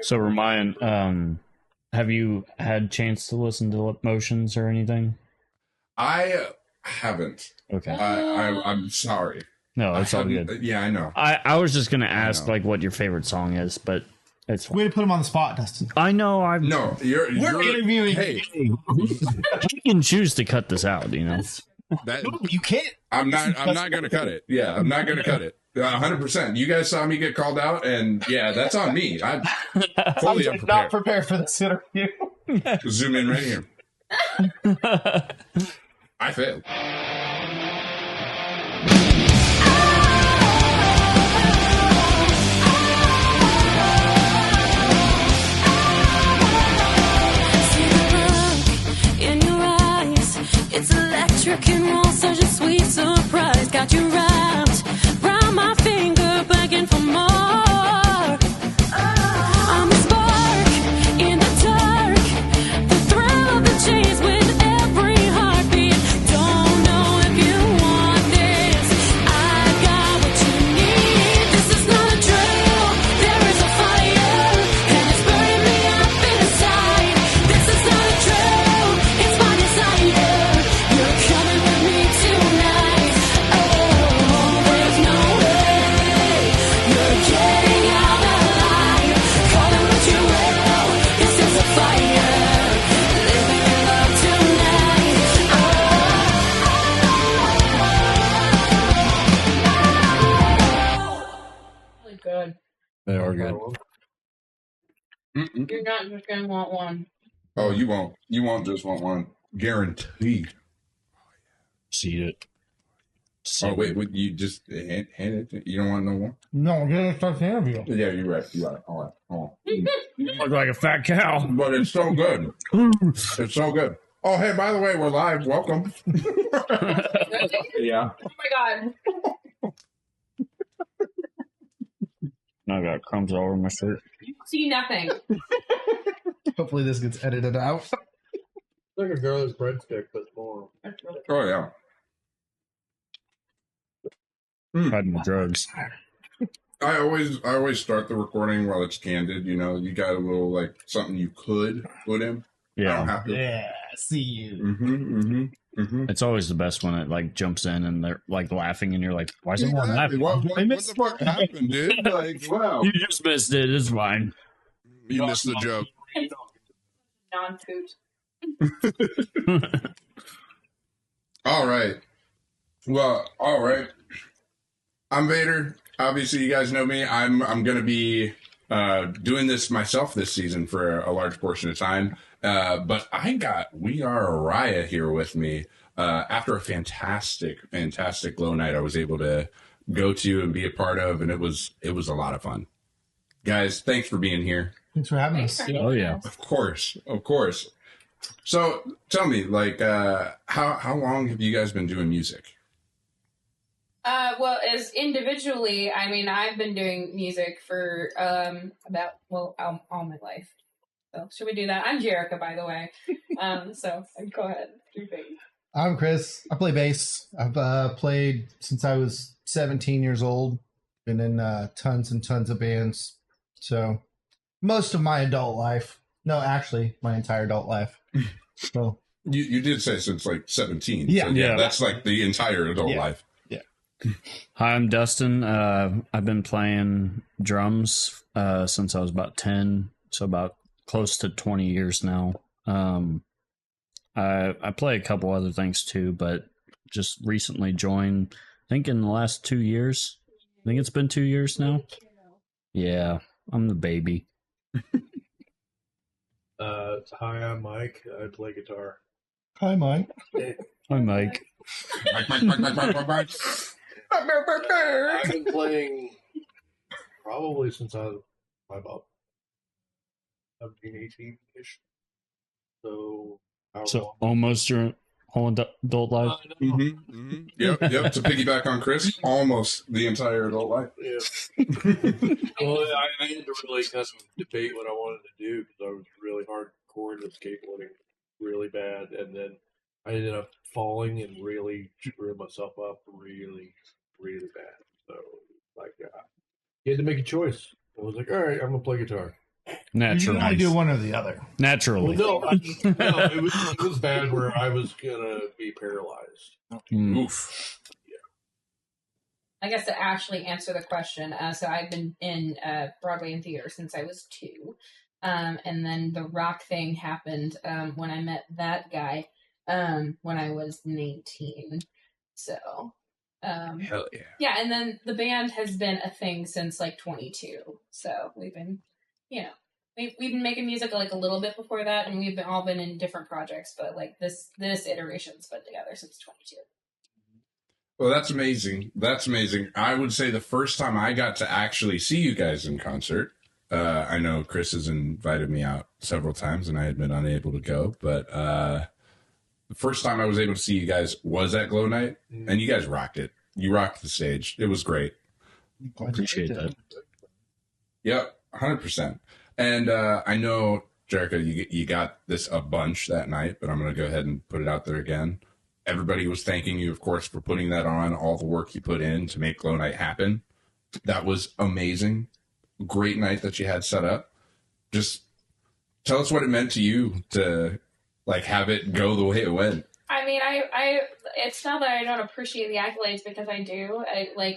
So, Ryan, have you had chance to listen to Motions or anything? I haven't. Okay. I'm sorry. No, it's all good. Yeah, I know. I was just gonna ask like what your favorite song is, but it's way to put him on the spot, Dustin. I know. No, you're interviewing. Hey, you can choose to cut this out. You know. that You can't. I'm not gonna cut it. Yeah, I'm not gonna cut it. 100%. You guys saw me get called out, and yeah, that's on me. I'm fully unprepared. Not prepared for this interview. Zoom in right here. I failed. It's electric and roll, such a sweet surprise. Got you wrapped round my finger, begging for more. I'm a spark in the dark, the thrill of the chase with every heartbeat. Don't know if you want this. I got what you need. This is not a drill. There is a fire, and it's burning me up inside. This is not a drill. It's my desire. You're coming with me tonight. Oh, there's no way you're getting out alive. Call it what you will. This is a fire. Living in love tonight. Really good. They are good. Mm-mm. You're not just gonna want one. Oh, you won't. You won't just want one. Guaranteed. See it. Oh, wait, you just hand it? You don't want no one? No, we're gonna start the interview. Yeah, you're right. You're right. All right. Hold on. You look like a fat cow. But it's so good. It's so good. Oh, hey, by the way, we're live. Welcome. Yeah. Oh my god. I got crumbs all over my shirt. You see nothing. Hopefully this gets edited out. Like a girl's breadstick, but more. Oh, yeah. Hiding the drugs. I always start the recording while it's candid. You know, you got a little like something you could put in. I don't Yeah. have to. Yeah, see you. It's always the best when it like jumps in and they're like laughing and you're like, why is everyone Exactly. laughing? What the fuck happened, dude? Like, wow. You just missed it. It's fine. You missed the joke. Non-food. All right. Well, all right. I'm Vader. Obviously, you guys know me. I'm going to be doing this myself this season for a large portion of time. But I got We Are Arya here with me after a fantastic glow night I was able to go to and be a part of, and it was a lot of fun. Guys, thanks for being here. Thanks for having us. Oh, yeah. Of course. So tell me, like, how long have you guys been doing music? Well, as individually, I mean, I've been doing music for all my life. So should we do that? I'm Jerica, by the way. So go ahead. Do things. I'm Chris. I play bass. I've played since I was 17 years old. Been in tons and tons of bands. So most of my adult life. No, actually, my entire adult life. So You did say since like 17. Yeah. So Yeah. That's like the entire adult Yeah. life. Hi, I'm Dustin. I've been playing drums since I was about 10, so about close to 20 years now. I play a couple other things too, but just recently joined, I think in the last 2 years. I think it's been 2 years now. Yeah, I'm the baby. Hi, I'm Mike. I play guitar. hi, Mike. Hi, Mike. I've been playing probably since I was about 17, 18-ish. So Almost your whole adult life. Yep. To piggyback on Chris, almost the entire adult life. Yeah. Well, I had to really kind of debate what I wanted to do because I was really hardcore into skateboarding, really bad, and then I ended up falling and really screwing myself up really, really bad. So, like, you had to make a choice. I was like, all right, I'm gonna play guitar. You can only Naturally. do one or the other. Well, Naturally. no, it was bad where I was gonna be paralyzed. Mm. Oof. I guess to actually answer the question, so I've been in Broadway and theater since I was 2. And then the rock thing happened when I met that guy when I was 19. So, Hell yeah. yeah, and then the band has been a thing since like 22. So we've been, we've been making music like a little bit before that, and we've all been in different projects, but like this iteration's been together since 22. Well, that's amazing. That's amazing. I would say the first time I got to actually see you guys in concert, I know Chris has invited me out several times and I had been unable to go, but the first time I was able to see you guys was at Glow Night, and you guys rocked it. You rocked the stage. It was great. Appreciate that. Yep, 100%. And I know, Jerica, you got this a bunch that night, but I'm going to go ahead and put it out there again. Everybody was thanking you, of course, for putting that on, all the work you put in to make Glow Night happen. That was amazing. Great night that you had set up. Just tell us what it meant to you to like have it go the way it went. I mean, I it's not that I don't appreciate the accolades, because I do.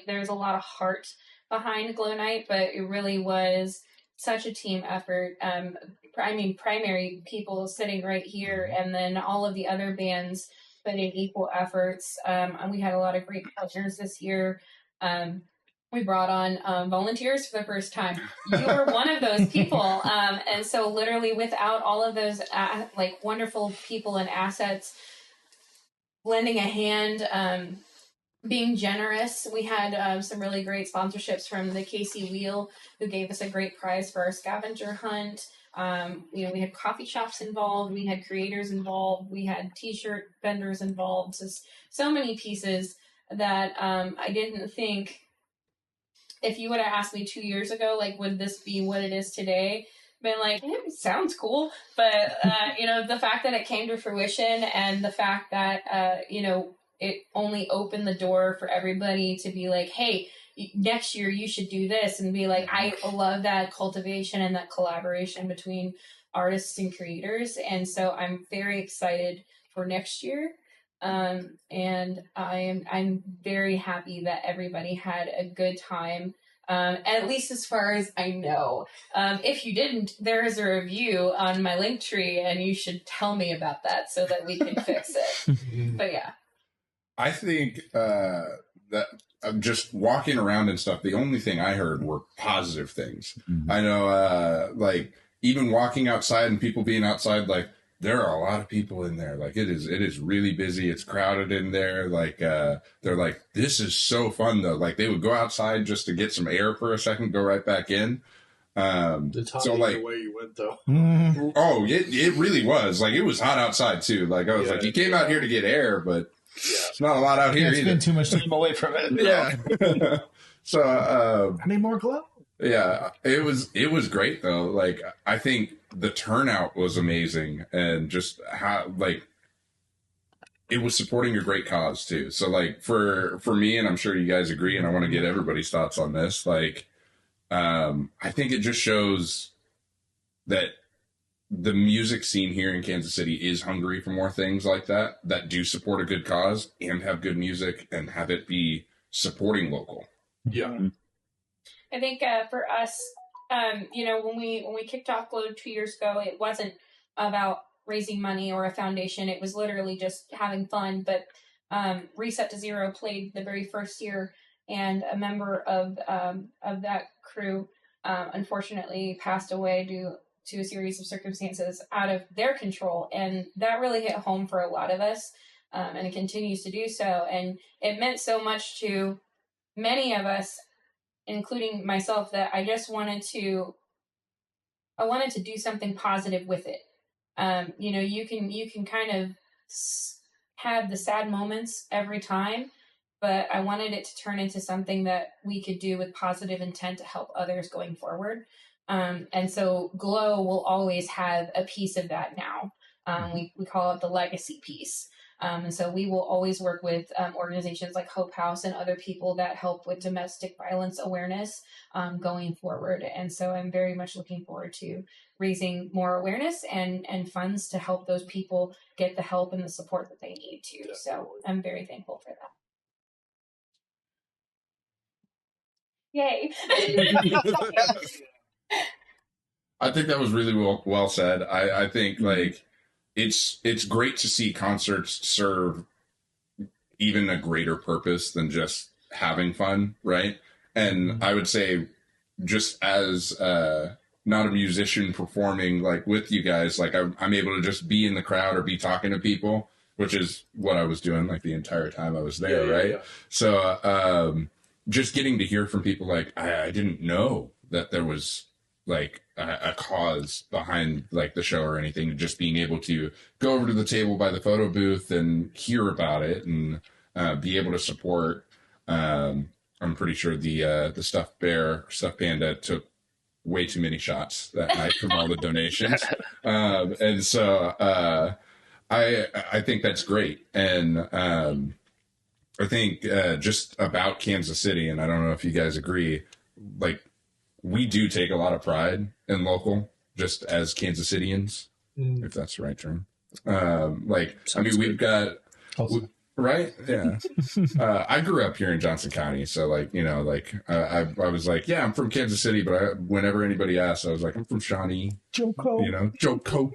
There's a lot of heart behind Glow Night, but it really was such a team effort. I mean, primary people sitting right here, and then all of the other bands put in equal efforts. And we had a lot of great partners this year. We brought on volunteers for the first time. You were one of those people. And so literally without all of those wonderful people and assets lending a hand, being generous, we had some really great sponsorships from the KC Wheel, who gave us a great prize for our scavenger hunt. We had coffee shops involved, we had creators involved, we had t-shirt vendors involved, just so many pieces that I didn't think, if you would have asked me 2 years ago, like, would this be what it is today? Been like, it sounds cool, but the fact that it came to fruition, and the fact that it only opened the door for everybody to be like, hey, next year you should do this, and be like, I love that cultivation and that collaboration between artists and creators, and so I'm very excited for next year. And I'm very happy that everybody had a good time. At least as far as I know. If you didn't, there is a review on my Linktree, and you should tell me about that so that we can fix it. But yeah. I think that just walking around and stuff, the only thing I heard were positive things. Mhm. I know, even walking outside and people being outside, like, there are a lot of people in there. Like, it is really busy. It's crowded in there. Like, they're like, this is so fun though. Like, they would go outside just to get some air for a second, go right back in. It's hot So, either like, way you went though. oh, it really was. Like, it was hot outside too. Like, I was like, you came out here to get air, but it's not a lot out here Can't either. spend too much time away from it. Yeah. So, I need more glow. yeah, it was great though. Like, I think the turnout was amazing, and just how, like, it was supporting a great cause too. So, like, for me, and I'm sure you guys agree, and I want to get everybody's thoughts on this. Like, I think it just shows that the music scene here in Kansas City is hungry for more things like that do support a good cause and have good music and have it be supporting local. Yeah. I think for us, when we kicked off Glow 2 years ago, it wasn't about raising money or a foundation. It was literally just having fun. But Reset to Zero played the very first year, and a member of that crew unfortunately passed away due to a series of circumstances out of their control, and that really hit home for a lot of us, and it continues to do so. And it meant so much to many of us, including myself, that I just wanted to do something positive with it. You can kind of have the sad moments every time, but I wanted it to turn into something that we could do with positive intent to help others going forward. And so Glow will always have a piece of that now. We call it the legacy piece. And so we will always work with organizations like Hope House and other people that help with domestic violence awareness going forward. And so I'm very much looking forward to raising more awareness and funds to help those people get the help and the support that they need to. So I'm very thankful for that. Yay. I think that was really well said. I think like it's great to see concerts serve even a greater purpose than just having fun, right? And I would say, just as not a musician performing like with you guys, like I'm able to just be in the crowd or be talking to people, which is what I was doing like the entire time I was there, right? Yeah. So just getting to hear from people like I didn't know that there was like a cause behind like the show or anything, just being able to go over to the table by the photo booth and hear about it and be able to support. I'm pretty sure the stuffed panda took way too many shots that night from all the donations. And so I think that's great. And I think just about Kansas City, and I don't know if you guys agree, like we do take a lot of pride in local, just as Kansas Cityans, if that's the right term. We've got, right? Yeah. I grew up here in Johnson County. So like, you know, like I was like, yeah, I'm from Kansas City. But whenever anybody asked, I was like, I'm from Shawnee. Joco. You know, Joco.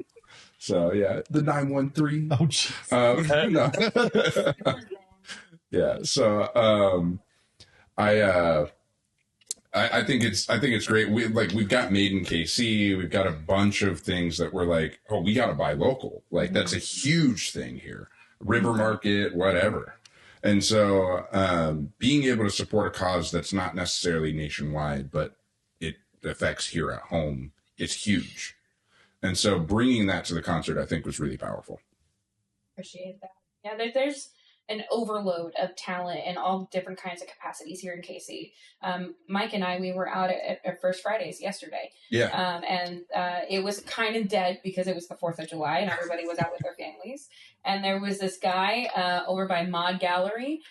So yeah, the 913. Oh, jeez. No. Yeah. So I think it's great. We've got Made in KC. We've got a bunch of things that we're like, oh, we got to buy local. Like that's a huge thing here. River Market, whatever. And so being able to support a cause that's not necessarily nationwide, but it affects here at home, is huge. And so bringing that to the concert, I think, was really powerful. Appreciate that. Yeah, there's an overload of talent in all different kinds of capacities here in KC. Mike and I, we were out at First Fridays yesterday. Yeah. And it was kind of dead because it was the 4th of July and everybody was out with their families. And there was this guy over by Mod Gallery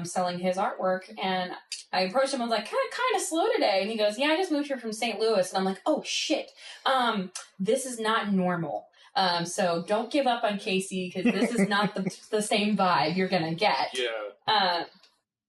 selling his artwork. And I approached him. I was like, kind of slow today. And he goes, yeah, I just moved here from St. Louis. And I'm like, oh, shit. This is not normal. So don't give up on KC because this is not the same vibe you're going to get. Yeah.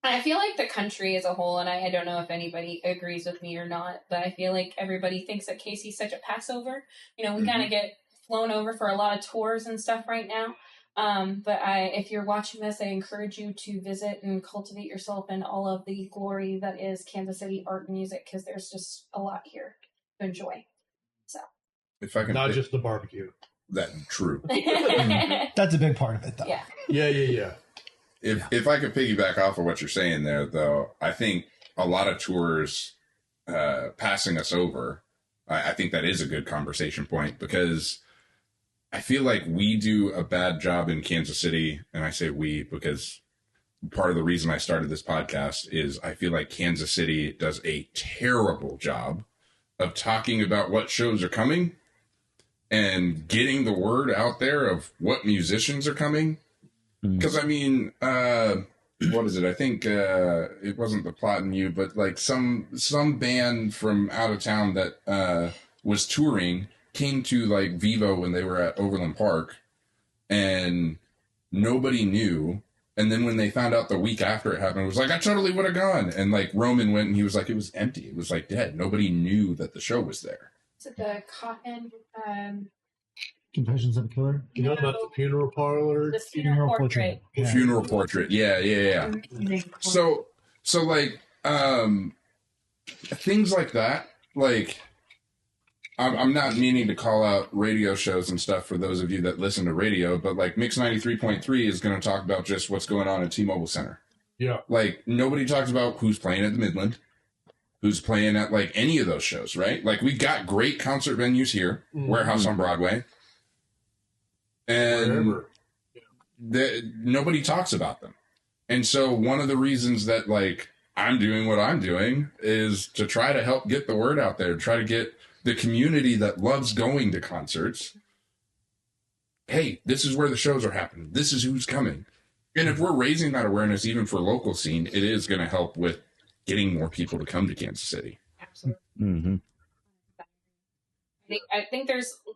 I feel like the country as a whole, and I don't know if anybody agrees with me or not, but I feel like everybody thinks that KC's such a Passover. You know, we kind of get flown over for a lot of tours and stuff right now. But if you're watching this, I encourage you to visit and cultivate yourself in all of the glory that is Kansas City art and music, because there's just a lot here to enjoy. So, if I can, not just the barbecue. That's true. That's a big part of it, though. Yeah. If I could piggyback off of what you're saying there, though, I think a lot of tours passing us over, I think that is a good conversation point, because I feel like we do a bad job in Kansas City, and I say we because part of the reason I started this podcast is I feel like Kansas City does a terrible job of talking about what shows are coming and getting the word out there of what musicians are coming. Because, I mean, what is it? I think it wasn't The Plot in You, but like some band from out of town that was touring came to like Vivo when they were at Overland Park, and nobody knew. And then when they found out the week after it happened, it was like, I totally would have gone. And like Roman went and he was like, it was empty. It was like dead. Nobody knew that the show was there. is it the Coffin? Confessions of a Killer. You know about the funeral parlor? The funeral portrait. Yeah. Funeral portrait. Yeah. So like things like that, like I'm not meaning to call out radio shows and stuff for those of you that listen to radio, but like Mix 93.3 is going to talk about just what's going on at T-Mobile Center. Yeah. Like nobody talks about who's playing at the Midland, who's playing at like any of those shows, right? Like we've got great concert venues here, Warehouse on Broadway, and nobody talks about them. And so one of the reasons that like I'm doing what I'm doing is to try to help get the word out there, try to get the community that loves going to concerts hey, this is where the shows are happening. This is who's coming. And if we're raising that awareness even for local scene, it is going to help with getting more people to come to Kansas City. Absolutely. Mm-hmm. I think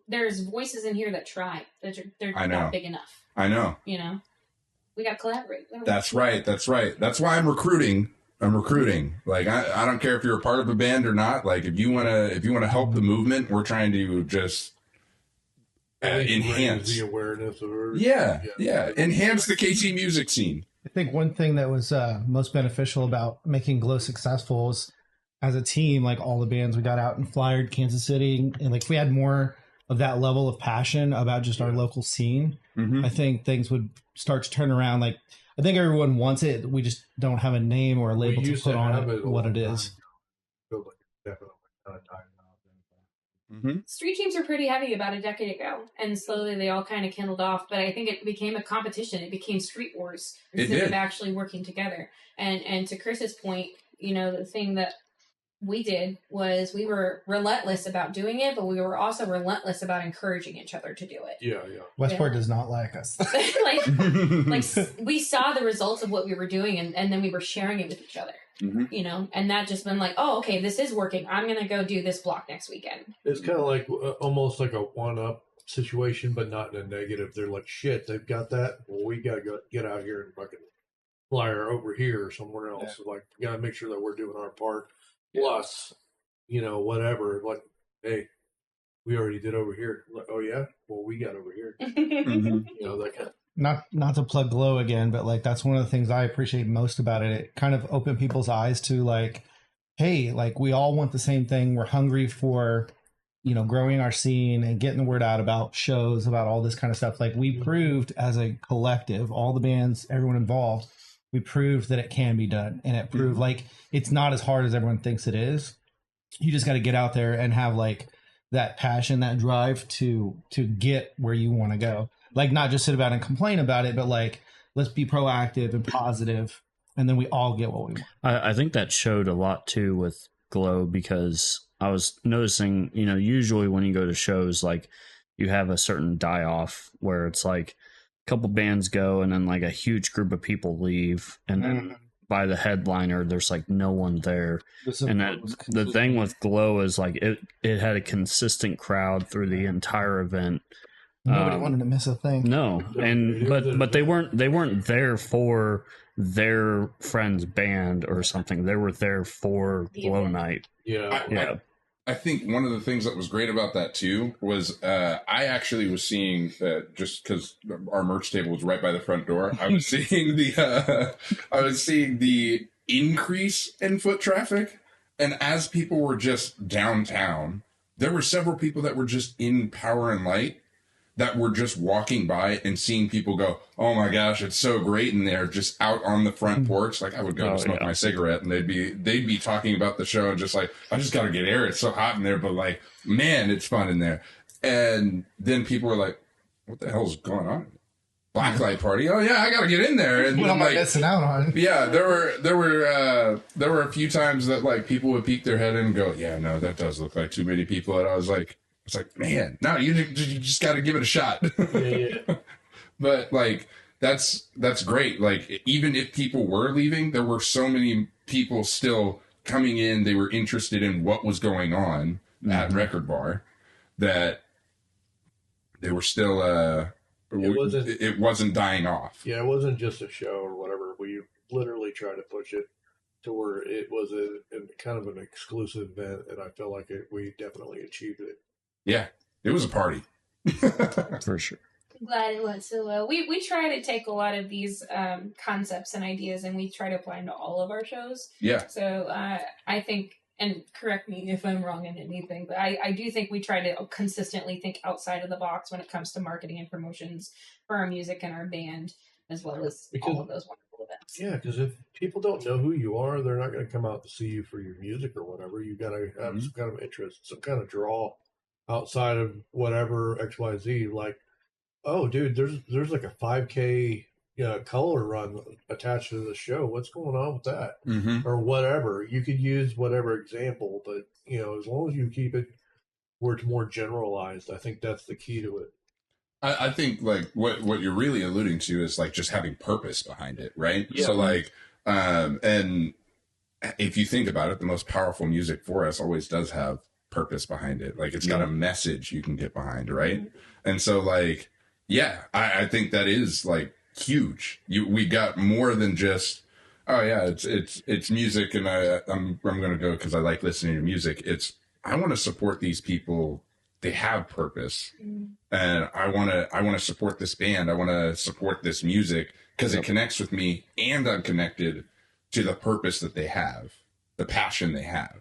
there's voices in here that try. They're I know. not big enough. I know. You know, we got to collaborate. That's right. That's right. That's why I'm recruiting. Like I don't care if you're a part of a band or not. Like if you wanna help the movement, we're trying to just enhance the awareness of it. Yeah. Enhance the KC music scene. I think one thing that was most beneficial about making Glow successful was as a team, like all the bands we got out and flyered Kansas City, and like if we had more of that level of passion about just our local scene, I think things would start to turn around. Like I think everyone wants it. We just don't have a name or a label to put on it what it is. Feels like it's definitely kind of time now. Street teams were pretty heavy about a decade ago, and slowly they all kind of kindled off. But I think it became a competition. It became street wars instead of actually working together. And to Chris's point, you know, the thing that we did was we were relentless about doing it, but we were also relentless about encouraging each other to do it. Yeah. Westport does not like us. like we saw the results of what we were doing, and then we were sharing it with each other. You know, and that just been like, oh, okay, this is working. I'm gonna go do this block next weekend. It's kind of like almost like a one-up situation, but not in a negative. They're like, shit, they've got that. Well, we gotta go get out here and fucking flyer over here or somewhere else. Like, we gotta make sure that we're doing our part. Plus, you know, whatever. Like, hey, we already did over here. Like, oh yeah, well, we got over here. You know, that kind of. Not to plug Glow again, but like that's one of the things I appreciate most about it. It kind of opened people's eyes to like, hey, like we all want the same thing. We're hungry for, you know, growing our scene and getting the word out about shows, about all this kind of stuff. Like we proved as a collective, all the bands, everyone involved, we proved that it can be done. And it proved like it's not as hard as everyone thinks it is. You just got to get out there and have like that passion, that drive to get where you want to go. Like not just sit about and complain about it, but like let's be proactive and positive, and then we all get what we want. I think that showed a lot too with Glow, because I was noticing, you know, usually when you go to shows, like you have a certain die off where it's like a couple bands go and then like a huge group of people leave, and then by the headliner there's like no one there. And that the thing with Glow is like it had a consistent crowd through the entire event. Nobody wanted to miss a thing. No, and but they weren't there for their friend's band or something. They were there for Glow Night. Yeah. I think one of the things that was great about that too was I actually was seeing just because our merch table was right by the front door. I was seeing the increase in foot traffic, and as people were just downtown, there were several people that were just in Power and Light that were just walking by and seeing people go, oh my gosh, it's so great in there, just out on the front porch. Like I would go smoke my cigarette, and they'd be talking about the show and just like, I just got to get air. It's so hot in there, but like, man, it's fun in there. And then people were like, what the hell's going on? Blacklight party. Oh yeah, I got to get in there. And What am I missing out on? Yeah, there were a few times that like people would peek their head in and go, yeah, no, that does look like too many people. And I was like, it's like, man, no, you just got to give it a shot. Yeah. But like, that's great. Like, even if people were leaving, there were so many people still coming in. They were interested in what was going on at Record Bar, that they were still, it wasn't dying off. Yeah, it wasn't just a show or whatever. We literally tried to push it to where it was a kind of an exclusive event, and I feel like we definitely achieved it. Yeah, it was a party. For sure. I'm glad it was. So we try to take a lot of these concepts and ideas, and we try to apply them to all of our shows. Yeah. So I think, and correct me if I'm wrong in anything, but I do think we try to consistently think outside of the box when it comes to marketing and promotions for our music and our band, as well as all of those wonderful events. Yeah, because if people don't know who you are, they're not going to come out to see you for your music or whatever. You got to have some kind of interest, some kind of draw outside of whatever XYZ. Like, oh, dude, there's like a 5K color run attached to the show. What's going on with that? Or whatever. You could use whatever example, but as long as you keep it where it's more generalized, I think that's the key to it. I think like what you're really alluding to is like just having purpose behind it, right? Yeah. So like, and if you think about it, the most powerful music for us always does have purpose behind it. Like it's got a message you can get behind, right? And so like, yeah, I think that is like huge. We got more than just, oh yeah, it's music, and I'm gonna go because I like listening to music. It's I want to support these people. They have purpose, and I want to support this band. I want to support this music because it connects with me, and I'm connected to the purpose that they have, the passion they have.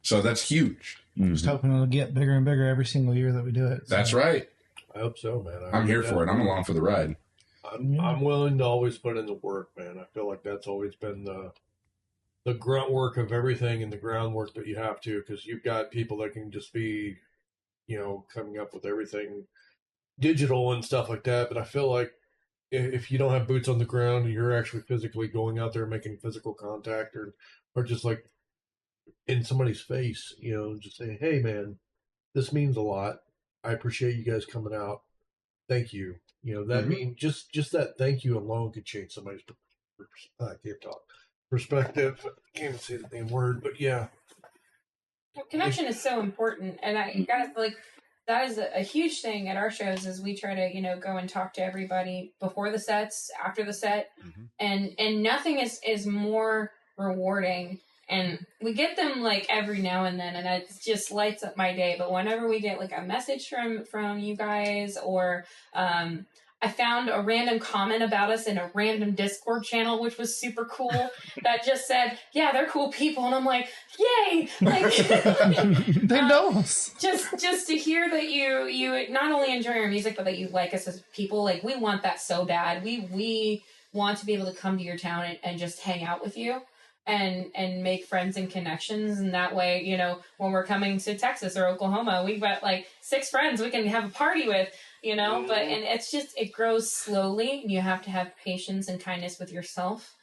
So that's huge. Just hoping it'll get bigger and bigger every single year that we do it. So. That's right. I hope so, man. I'm here for it. I'm along for the ride. I'm willing to always put in the work, man. I feel like that's always been the grunt work of everything and the groundwork that you have to, because you've got people that can just be, coming up with everything digital and stuff like that. But I feel like if you don't have boots on the ground and you're actually physically going out there making physical contact or just like in somebody's face, just saying, hey man, this means a lot. I appreciate you guys coming out. Thank you. That means just that thank you alone could change somebody's I can't talk. Perspective. I can't even say the damn word, but yeah. Well, connection is so important, and I guys like that is a huge thing at our shows. Is we try to go and talk to everybody before the sets, after the set, and nothing is more rewarding. And we get them like every now and then, and it just lights up my day. But whenever we get like a message from you guys, or I found a random comment about us in a random Discord channel, which was super cool, that just said, yeah, they're cool people. And I'm like, yay! Like, they know us. Just to hear that you not only enjoy our music, but that you like us as people. Like, we want that so bad. We want to be able to come to your town and just hang out with you. And make friends and connections, and that way, when we're coming to Texas or Oklahoma, we've got like 6 friends we can have a party with, but and it's just, it grows slowly, and you have to have patience and kindness with yourself,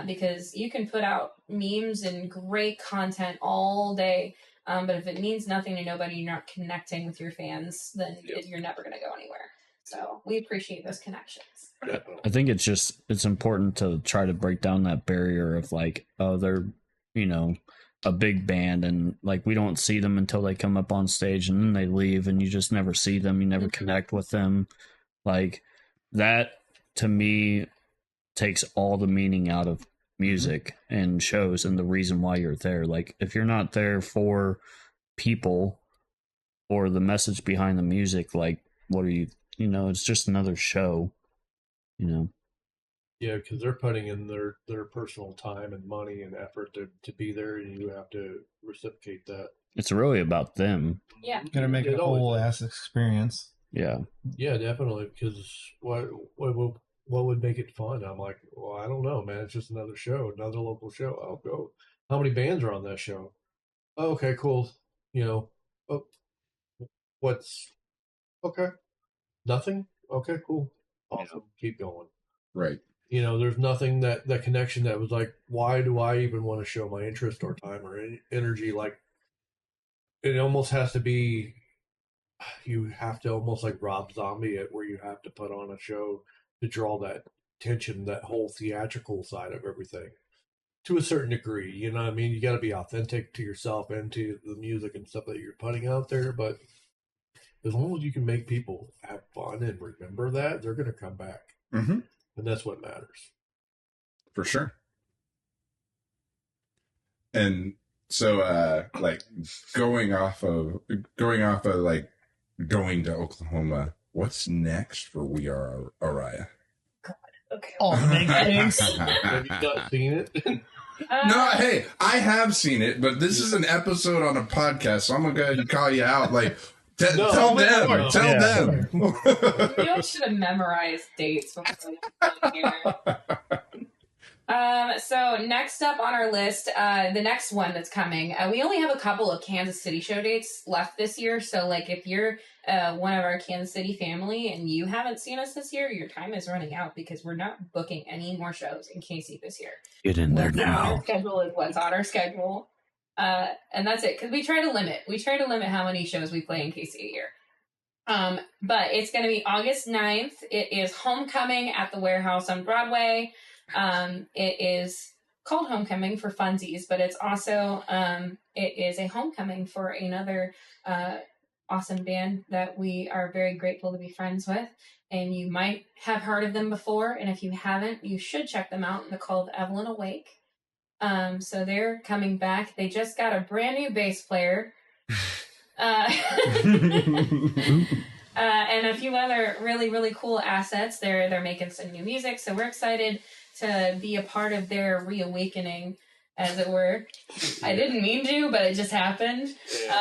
because you can put out memes and great content all day, but if it means nothing to nobody, you're not connecting with your fans, then you're never going to go anywhere. So we appreciate those connections. I think it's important to try to break down that barrier of like, oh, they're, a big band, and like we don't see them until they come up on stage, and then they leave, and you just never see them, you never connect with them. Like that to me takes all the meaning out of music and shows and the reason why you're there. Like if you're not there for people or the message behind the music, like what are you, it's just another show. Yeah, because they're putting in their personal time and money and effort to be there, and you have to reciprocate that. It's really about them. Yeah. Gotta make a whole ass experience. Yeah. Yeah, definitely. Because what would make it fun? I'm like, well, I don't know, man. It's just another show, another local show. I'll go. How many bands are on that show? Oh, okay, cool. What's okay? Nothing. Okay, cool. Awesome. Keep going. Right. There's nothing that connection that was like, why do I even want to show my interest or time or energy? Like, it almost has to be, you have to almost like Rob Zombie it, where you have to put on a show to draw that attention, that whole theatrical side of everything to a certain degree. You know what I mean? You got to be authentic to yourself and to the music and stuff that you're putting out there. But as long as you can make people have fun and remember that, they're going to come back. Mm-hmm. And that's what matters. For sure. And so, like going off of like going to Oklahoma, what's next for We Are Arya? Okay. All the big things. Have you not seen it? No, hey, I have seen it, but this is an episode on a podcast, so I'm gonna go ahead and call you out. Like, tell them. You should have memorized dates before you come here. So next up on our list, the next one that's coming, we only have a couple of Kansas City show dates left this year. So like if you're one of our Kansas City family and you haven't seen us this year, your time is running out because we're not booking any more shows in KC this year. Get in there now. Our schedule is what's on our schedule. And that's it. Because we try to limit how many shows we play in KC a year. But it's going to be August 9th. It is Homecoming at the Warehouse on Broadway. It is called Homecoming for funsies, but it's also it is a homecoming for another awesome band that we are very grateful to be friends with. And you might have heard of them before, and if you haven't, you should check them out. They're called Evelyn Awake. So they're coming back. They just got a brand new bass player. And a few other really, really cool assets. They're making some new music, so we're excited to be a part of their reawakening, as it were. I didn't mean to, but it just happened.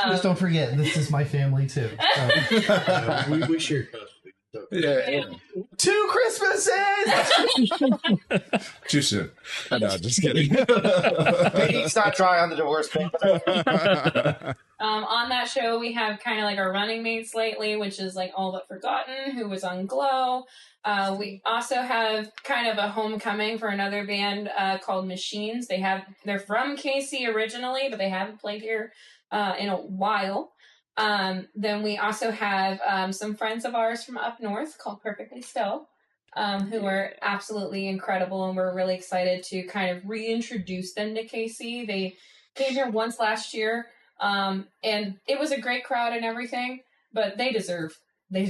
Just don't forget, this is my family too. We share custody. So. Yeah. 2 Christmases! Too soon. No, just kidding. He's not trying on the divorce paper. On that show, we have kind of like our running mates lately, which is like All But Forgotten, who was on Glow. We also have kind of a homecoming for another band called Machines. They're from KC originally, but they haven't played here in a while. Then we also have some friends of ours from up north called Perfectly Still, who are absolutely incredible, and we're really excited to kind of reintroduce them to KC. They came here once last year, and it was a great crowd and everything, but they deserve a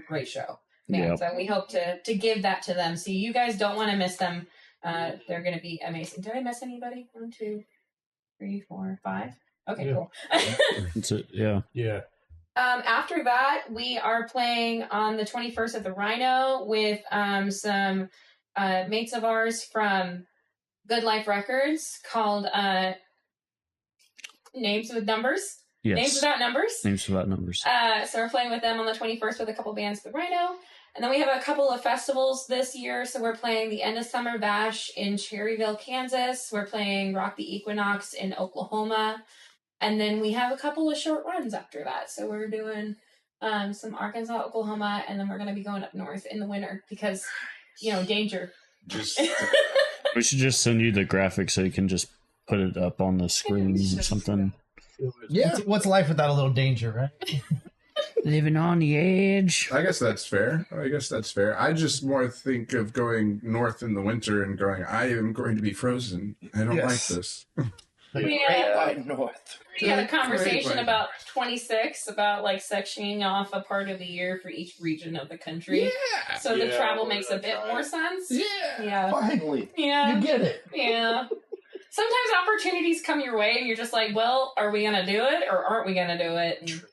great show. And so we hope to give that to them. So you guys don't want to miss them. They're going to be amazing. Did I miss anybody? 1, 2, 3, 4, 5. Okay, cool. That's it. Yeah. Yeah. After that, we are playing on the 21st at the Rhino with some mates of ours from Good Life Records called Names with Numbers. Yes. Names Without Numbers. Names without numbers. So we're playing with them on the 21st with a couple bands at the Rhino. And then we have a couple of festivals this year. So we're playing the End of Summer Bash in Cherryville, Kansas. We're playing Rock the Equinox in Oklahoma. And then we have a couple of short runs after that. So we're doing some Arkansas, Oklahoma, and then we're going to be going up north in the winter because, danger. Just We should just send you the graphic so you can just put it up on the screen or something. Yeah. What's life without a little danger, right? Living on the edge. I guess that's fair. I just more think of going north in the winter and going, I am going to be frozen. I don't like this. We had a conversation about 26 about like sectioning off a part of the year for each region of the country. Yeah. So the travel makes a bit more sense. Yeah. Finally. Yeah. You get it. Yeah. Sometimes opportunities come your way and you're just like, well, are we going to do it or aren't we going to do it? And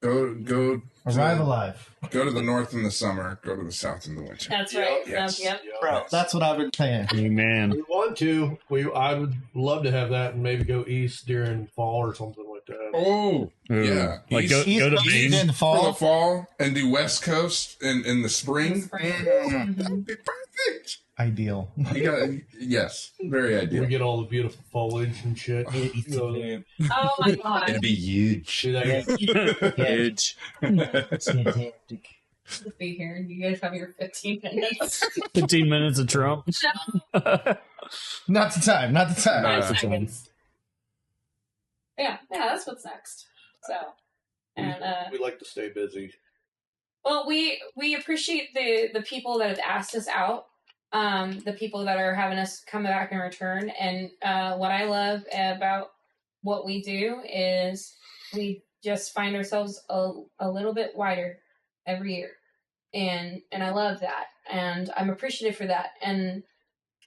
Go Arrive alive. Go to the north in the summer, go to the south in the winter. that's right. Yes. Yep. Bro, that's what I've been saying. Amen. We want to. I would love to have that and maybe go east during fall or something like that. Oh, Ooh. yeah. Like East go to East Maine. in for the fall. fall and do West Coast in the spring. That'd be perfect. Ideal. You got yes, very We ideal. get all the beautiful foliage and shit. Oh my god. be huge. Do that. Huge. It's fantastic. Let's be here. You guys have your 15 minutes. 15 minutes of Trump. Not the time. Not the time. No. 5 seconds. Yeah, that's what's next. So, and We like to stay busy. well, we appreciate the people that have asked us out, the people that are having us come back and return. And what I love about what we do is we just find ourselves a little bit wider every year, and I love that, and I'm appreciative for that. And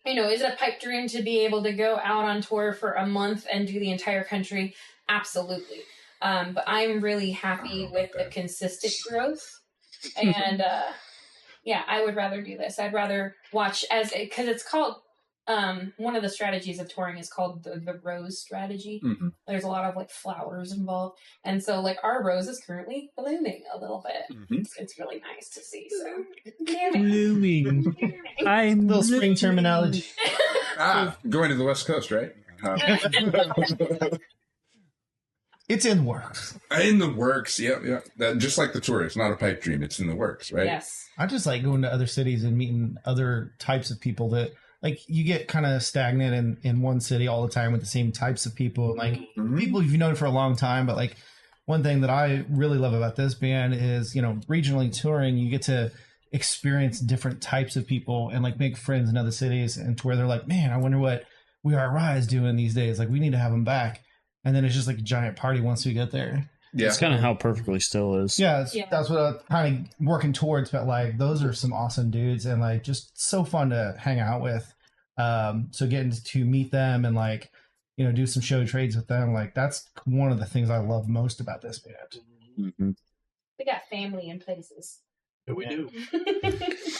is it a pipe dream to be able to go out on tour for a month and do the entire country? Absolutely. But I'm really happy with the consistent growth. And I would rather do this. I'd rather watch because it's called, one of the strategies of touring is called the rose strategy. Mhm. There's a lot of like flowers involved. And so like our rose is currently blooming a little bit. Mhm. It's really nice to see. So Blooming. I'm Little spring terminology. Going to the West Coast, right? It's in works. In the works, yeah. That, just like the tour, it's not a pipe dream; it's in the works, right? Yes. I just like going to other cities and meeting other types of people that, like, you get kind of stagnant in one city all the time with the same types of people. And, like, Mhm. people you've known for a long time, but, like, one thing that I really love about this band is, you know, regionally touring, you get to experience different types of people and like make friends in other cities, and to where they're like, man, I wonder what We Are Arya is doing these days. Like, we need to have them back. And then it's just like a giant party once we get there. Yeah. It's kind of how Perfectly Still is. Yeah, Yeah. that's what I'm kind of working towards. But like, those are some awesome dudes, and like just so fun to hang out with. So getting to meet them and like, you know, do some show trades with them, like that's one of the things I love most about this band. Mm-hmm. We got family in places. Yeah, we do.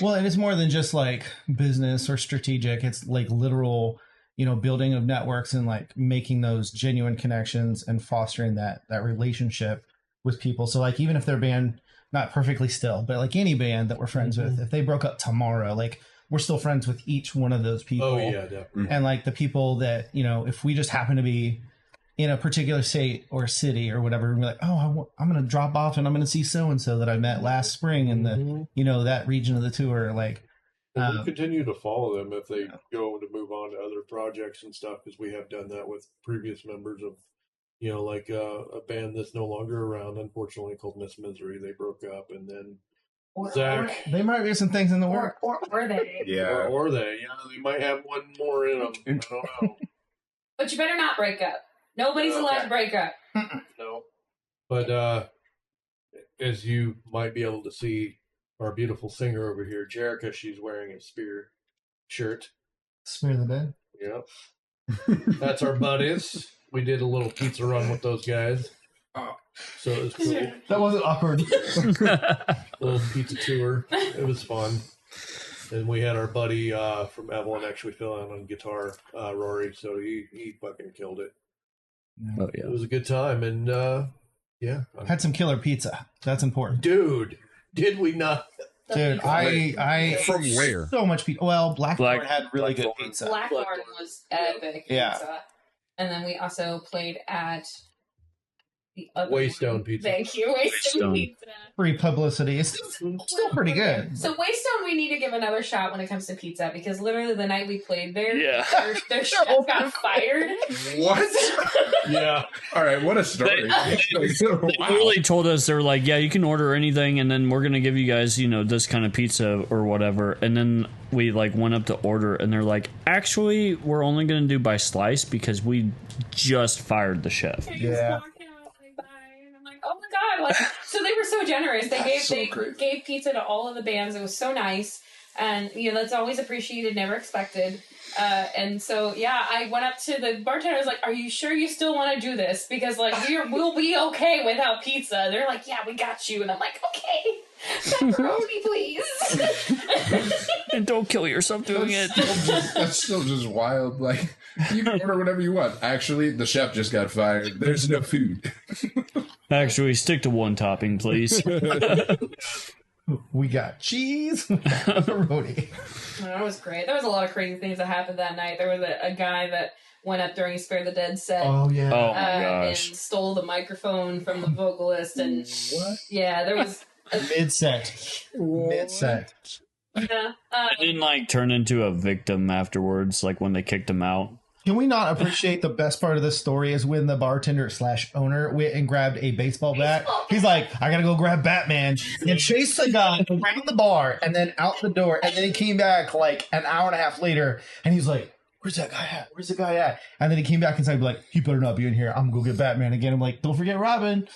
Well, and it's more than just like business or strategic. It's like literal, you know, building of networks and like making those genuine connections and fostering that relationship with people. So like, even if their band not Perfectly Still, but like any band that we're friends with, if they broke up tomorrow, like we're still friends with each one of those people. Oh yeah, definitely. And like the people that, you know, if we just happen to be in a particular state or city or whatever, and we're like, oh, I'm going to drop off and I'm going to see so-and-so that I met last spring in the, you know, that region of the tour. Like, And we'll continue to follow them if they go to move on to other projects and stuff, because we have done that with previous members of, you know, like a band that's no longer around, unfortunately, called Miss Misery. They broke up, and then Zach. they might be some things in the work. Or they. Yeah. Or they, they might have one more in them. I don't know. But you better not break up. Nobody's allowed to break up. No. But as you might be able to see, our beautiful singer over here, Jerica, she's wearing a Spear shirt. Smear the bed. Yep. That's our buddies. We did a little pizza run with those guys. Oh. So it was cool. That wasn't awkward. Little pizza tour. It was fun. And we had our buddy from Evelyn actually fill in on guitar, Rory. So he fucking killed it. Oh yeah. It was a good time. And yeah. Had some killer pizza. That's important. Dude, did we not? Dude, I From where? so much pizza. Well, Blackthorn had really good Blackthorn. pizza. Blackthorn was epic. Yeah. Pizza. And then we also played at the other Waystone one. Pizza. Thank you, Waystone Waystone. Pizza. Free publicity. It's still pretty good. So Waystone, we need to give another shot when it comes to pizza, because literally the night we played there, Yeah. their chef got fired. What? Yeah. All right, what a story. They Wow. really told us, they were like, yeah, you can order anything, and then we're gonna give you guys, you know, this kind of pizza or whatever. And then we like went up to order, and they're like, actually, we're only gonna do by slice because we just fired the chef. Yeah. And I'm like, oh my god! Like, so they were so generous. They so gave great. gave pizza to all of the bands. It was so nice, and you know that's always appreciated, never expected. And so yeah, I went up to the bartender. I was like, "Are you sure you still want to do this? Because like we'll be okay without pizza." They're like, "Yeah, we got you." And I'm like, "Okay, pepperoni, please." And don't kill yourself doing it. That's still just wild. Like, you can order whatever you want. Actually, the chef just got fired. There's no food. Actually, stick to one topping, please. We got cheese. Pepperoni. That was great. There was a lot of crazy things that happened that night. There was a guy that went up during Spare the Dead set. Oh yeah. Oh my gosh. And stole the microphone from the vocalist, and yeah, there was Mid-set. Mid-set. yeah. I didn't like turn into a victim afterwards, like when they kicked him out. Can we not appreciate the best part of this story is when the bartender / owner went and grabbed a baseball bat? He's like, I gotta go grab Batman, and chased the guy around the bar and then out the door, and then he came back like an hour and a half later, and he's like, where's that guy at? Where's the guy at? And then he came back inside, like, he better not be in here. I'm gonna go get Batman again. I'm like, don't forget Robin.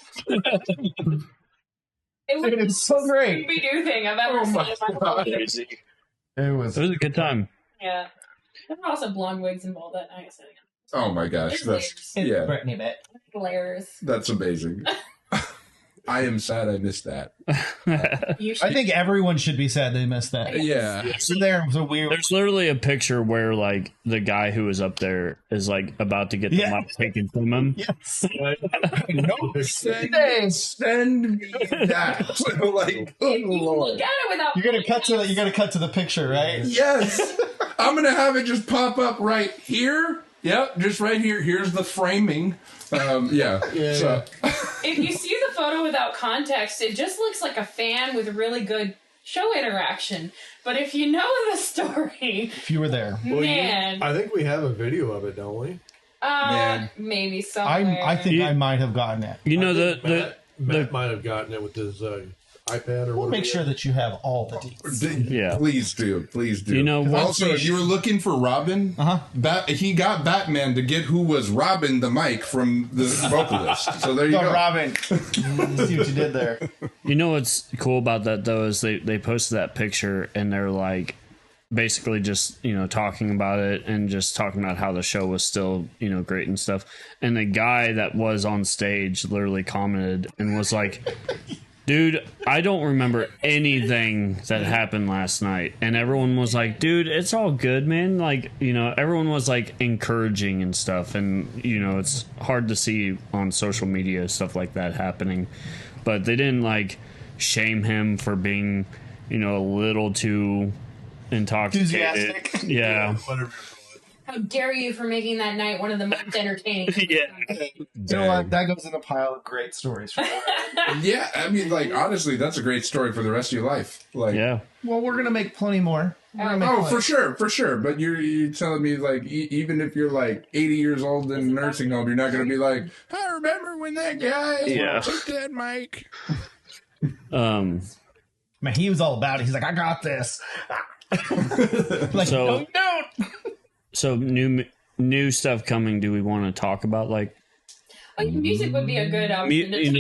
It was Dude, it's so great. the Scooby-Doo thing I've ever Oh seen my in my God. life. Crazy. It was. It was a good time. Yeah. There were also blonde wigs involved that night. So Oh my gosh. there's That's, yeah, Brittany bit. layers. that's amazing. I am sad I missed that. You should. I think everyone should be sad they missed that. Yeah. So there was a weird. There's literally a picture where like the guy who was up there is like about to get the Yeah. mic taken from him. Yes. No, send me that. Like, good You lord. look at it without. You're gonna cut to the picture, right? Yes. I'm going to have it just pop up right here. Yep, just right here. Here's the framing. Yeah. So, If you see the photo without context, it just looks like a fan with really good show interaction. But if you know the story, If you were there. Well, man, I think we have a video of it, don't we? Man. Maybe somewhere. I think I might have gotten it. You know I think the Matt might have gotten it with his iPad or We'll whatever. make sure that you have all the deets. Yeah. Please do. You know what? Also, if you were looking for Robin, he got Batman to get who was Robin the mic from the vocalist. So there you Go, go. Robin. See what you did there. You know what's cool about that though is they posted that picture and they're like basically just talking about it and just talking about how the show was still great and stuff. And the guy that was on stage literally commented and was like, "Dude, I don't remember anything that happened last night." And everyone was like, "Dude, it's all good, man." Like, everyone was like encouraging and stuff. And, it's hard to see on social media stuff like that happening. But they didn't like shame him for being, a little too intoxicated. Enthusiastic. Yeah. Whatever. How dare you for making that night one of the most entertaining? Yeah. You know what? That goes in a pile of great stories. For Yeah, I mean, like, honestly, that's a great story for the rest of your life. Like, Yeah. well, we're gonna make plenty more. We're gonna make plenty. for sure. But you're telling me, like, even if you're like 80 years old in a nursing home, you're not going to be like, I remember when that guy took that mic. Man, he was all about it. He's like, I got this. Like, So- no, you don't. So new stuff coming. Do we want to talk about like Music would be a good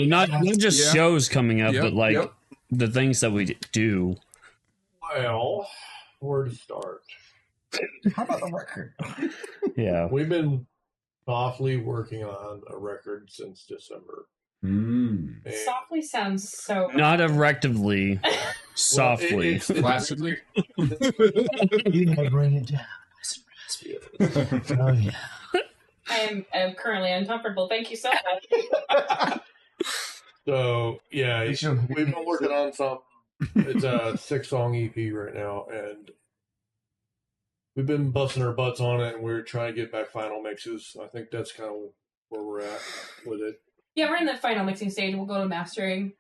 not just Yeah. shows coming up, Yep, but like yep. the things that we do. Well, where to start? How about the record? Yeah. We've been softly working on a record since December. Mm. And Softly sounds so. Not erectively, softly. it's Placidly? You gotta bring it down. Oh yeah. I am currently uncomfortable. Thank you so much. So yeah, You should- we've been working on some. It's a 6-song EP right now, and we've been busting our butts on it, and we're trying to get back final mixes. I think that's kind of where we're at with it. Yeah, we're in the final mixing stage. We'll go to mastering.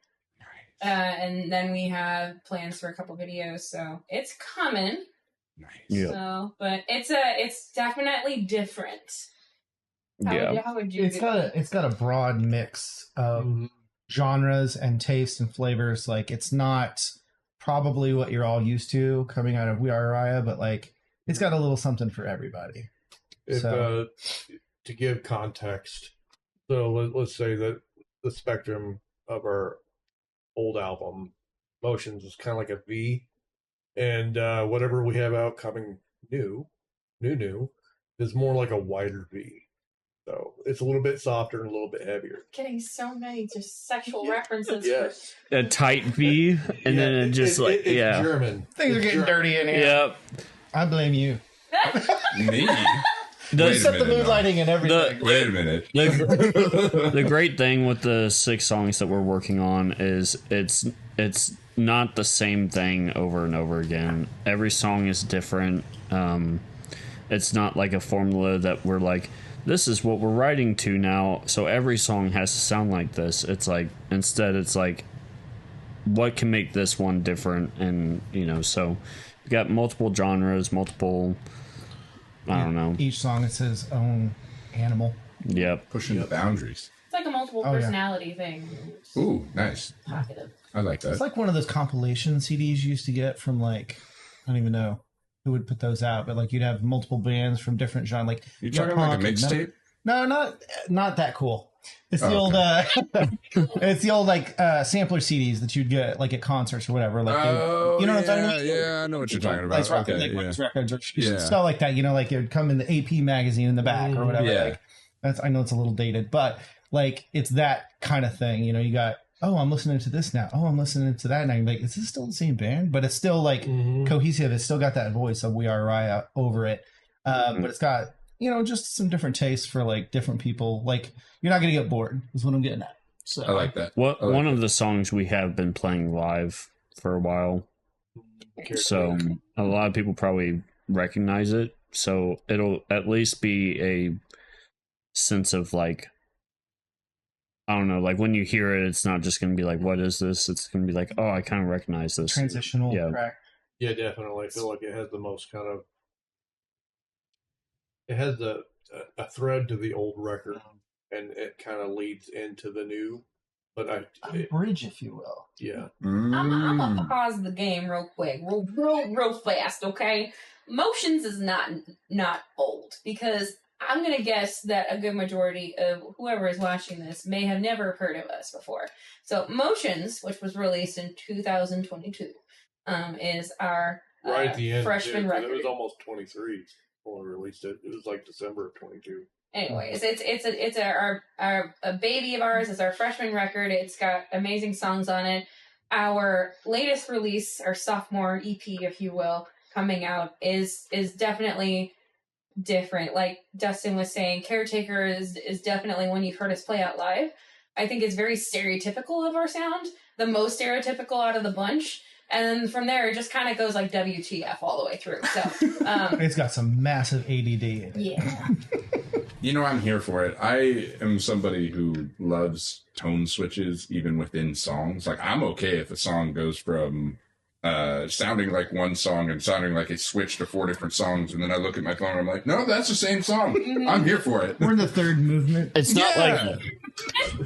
And then we have plans for a couple videos, so it's coming. Nice. Yeah. So, but it's definitely different. How would you? It's got a broad mix of genres and taste and flavors. Like, it's not probably what you're all used to coming out of We Are Arya, but like it's got a little something for everybody. If So- to give context, so let's say that the spectrum of our old album, Motions, is kind of like a V, and whatever we have out coming new, is more like a wider V. So it's a little bit softer and a little bit heavier. Getting so many just sexual references. Yes, A tight V, and then it just it's German. Things are It's getting dirty in here. Yep. I blame you. Me? The, Wait a Set the minute, mood no. lighting and everything. Wait a minute. the great thing with the 6 songs that we're working on is it's not the same thing over and over again. Every song is different. It's not like a formula that we're like, this is what we're writing to now, so every song has to sound like this. It's like, instead it's like, what can make this one different? And so we've got multiple genres, multiple, I don't know. Each song is his own animal. Yep. Pushing the boundaries. It's like a multiple Oh, yeah. personality thing. Ooh, nice. Talkative. I like that. It's like one of those compilation CDs you used to get from like, I don't even know who would put those out, but like you'd have multiple bands from different genres. Like You talking like a punk and mixtape? No, not that cool. It's the Oh, old, it's the old like sampler CDs that you'd get like at concerts or whatever. Like you know what I'm talking about? Yeah, I know what you're talking about. Like, rock, Okay, like yeah. Wax records or Yeah. stuff like that. Like it would come in the AP magazine in the back or whatever. Yeah. Like that's, I know it's a little dated, but like it's that kind of thing. You got, oh, I'm listening to this now. Oh, I'm listening to that now. You're like, is this still the same band? But it's still like cohesive. It's still got that voice of We Are Arya over it. But it's got, just some different tastes for like different people. Like you're not going to get bored is what I'm getting at. So I like that. What I like one of the songs we have been playing live for a while, so a lot of people probably recognize it. So it'll at least be a sense of like, I don't know, like when you hear it, it's not just going to be like, what is this? It's going to be like, oh, I kind of recognize this. transitional Yeah. track. Yeah, definitely. I feel like it has the most kind of. It has the a thread to the old record, and it kind of leads into the new. But A bridge, if you will. yeah. I'm gonna pause the game real quick, real fast, okay? Motions is not old because I'm gonna guess that a good majority of whoever is watching this may have never heard of us before. So Motions, which was released in 2022, is our Right at the end, freshman record. it was almost 23 when we released it. It was like December of 22. Anyways, it's a baby of ours. It's our freshman record. It's got amazing songs on it. Our latest release, our sophomore EP, if you will, coming out is definitely different. Like Dustin was saying, Caretaker is definitely when you've heard us play out live. I think it's very stereotypical of our sound, the most stereotypical out of the bunch. And then from there, it just kind of goes like WTF all the way through. So It's got some massive ADD in it. yeah. You know, I'm here for it. I am somebody who loves tone switches even within songs. Like, I'm okay if a song goes from sounding like one song and sounding like it switched to 4 different songs, and then I look at my phone and I'm like, no, that's the same song. I'm here for it. We're in the third movement. It's not Yeah.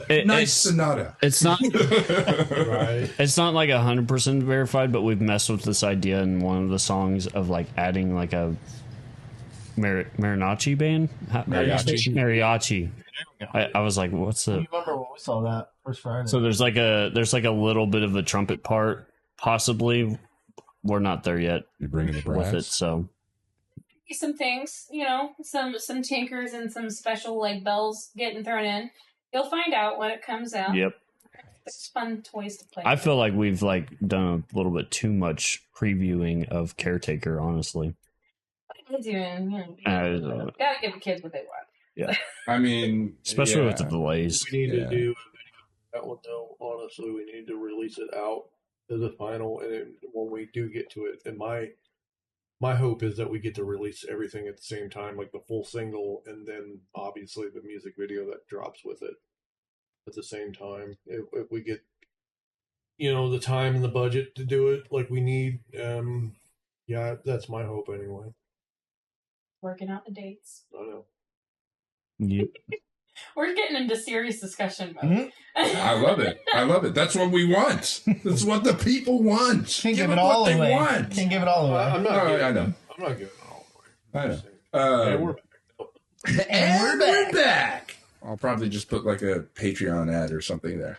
like Nice sonata. it's not Right. it's not like 100% verified, but we've messed with this idea in one of the songs of like adding like a mariachi band. Mariachi. I was like, what's I the? remember when we saw that first Friday. So there's like a little bit of a trumpet part, possibly. We're not there yet You're bringing the with it, brass. so Some things, you know, some tinkers and some special like bells getting thrown in. You'll find out when it comes out. yep. It's fun toys to play. I feel like we've like done a little bit too much previewing of Caretaker, honestly. What are you doing? Gotta give the kids what they want. I mean, Especially yeah. with the delays. We need Yeah. to do a video of that one, though. Honestly, we need to release it out as a final, and when we do get to it, and my hope is that we get to release everything at the same time, like the full single, and then obviously the music video that drops with it at the same time. If we get, the time and the budget to do it like we need, yeah, that's my hope anyway. Working out the dates. I know. Yep. We're getting into serious discussion mode. I love it. I love it. That's what we want. That's what the people want. Can't give it them all what away. they want. Can't give it all away. I'm not. No, giving, I know. I'm not giving it all away. I know. I'm just saying. Yeah, we're And we're back. I'll probably just put like a Patreon ad or something there.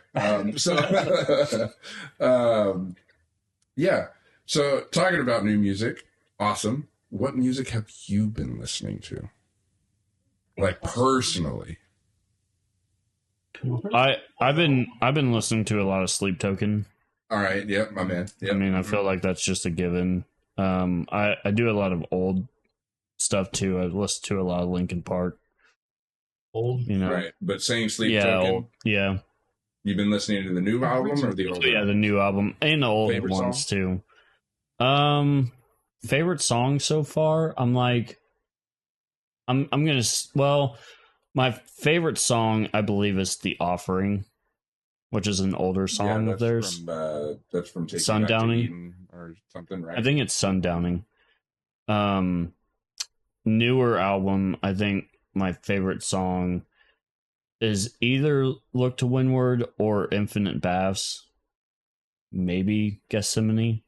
Yeah. So talking about new music, awesome. What music have you been listening to? Like personally? I've been listening to a lot of Sleep Token. All right. Yep, my man. Yep. I mean, I feel like that's just a given. I do a lot of old stuff too. I listen to a lot of Linkin Park. old. You know, Right. But saying Sleep yeah, Token, old, yeah, you've been listening to the new album or the old yeah, the new album and the old Favorite ones too. Favorite song so far? I'm gonna my favorite song I believe is "The Offering," which is an older song of theirs. That's from Taking Sundowning? Back to Eden or something, right? I think it's Sundowning. Newer album, I think my favorite song is either Look to Windward or Infinite Baths. Maybe Gethsemane.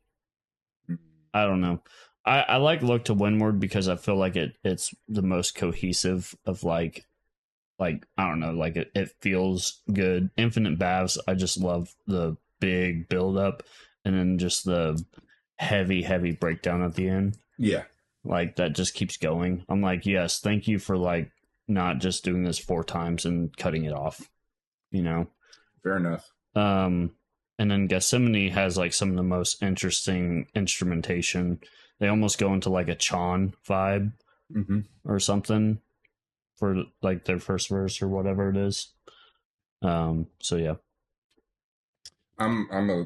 I don't know. I like Look to Windward because I feel like it's the most cohesive of like I don't know, like it feels good. Infinite Baths, I just love the big build up and then just the heavy breakdown at the end. Yeah. Like that just keeps going. I'm like, yes, thank you for like not just doing this 4 times and cutting it off, you know? Fair enough. And then Gethsemane has like some of the most interesting instrumentation. They almost go into like a Chan vibe Mm-hmm. or something for like their first verse or whatever it is. So yeah. I'm a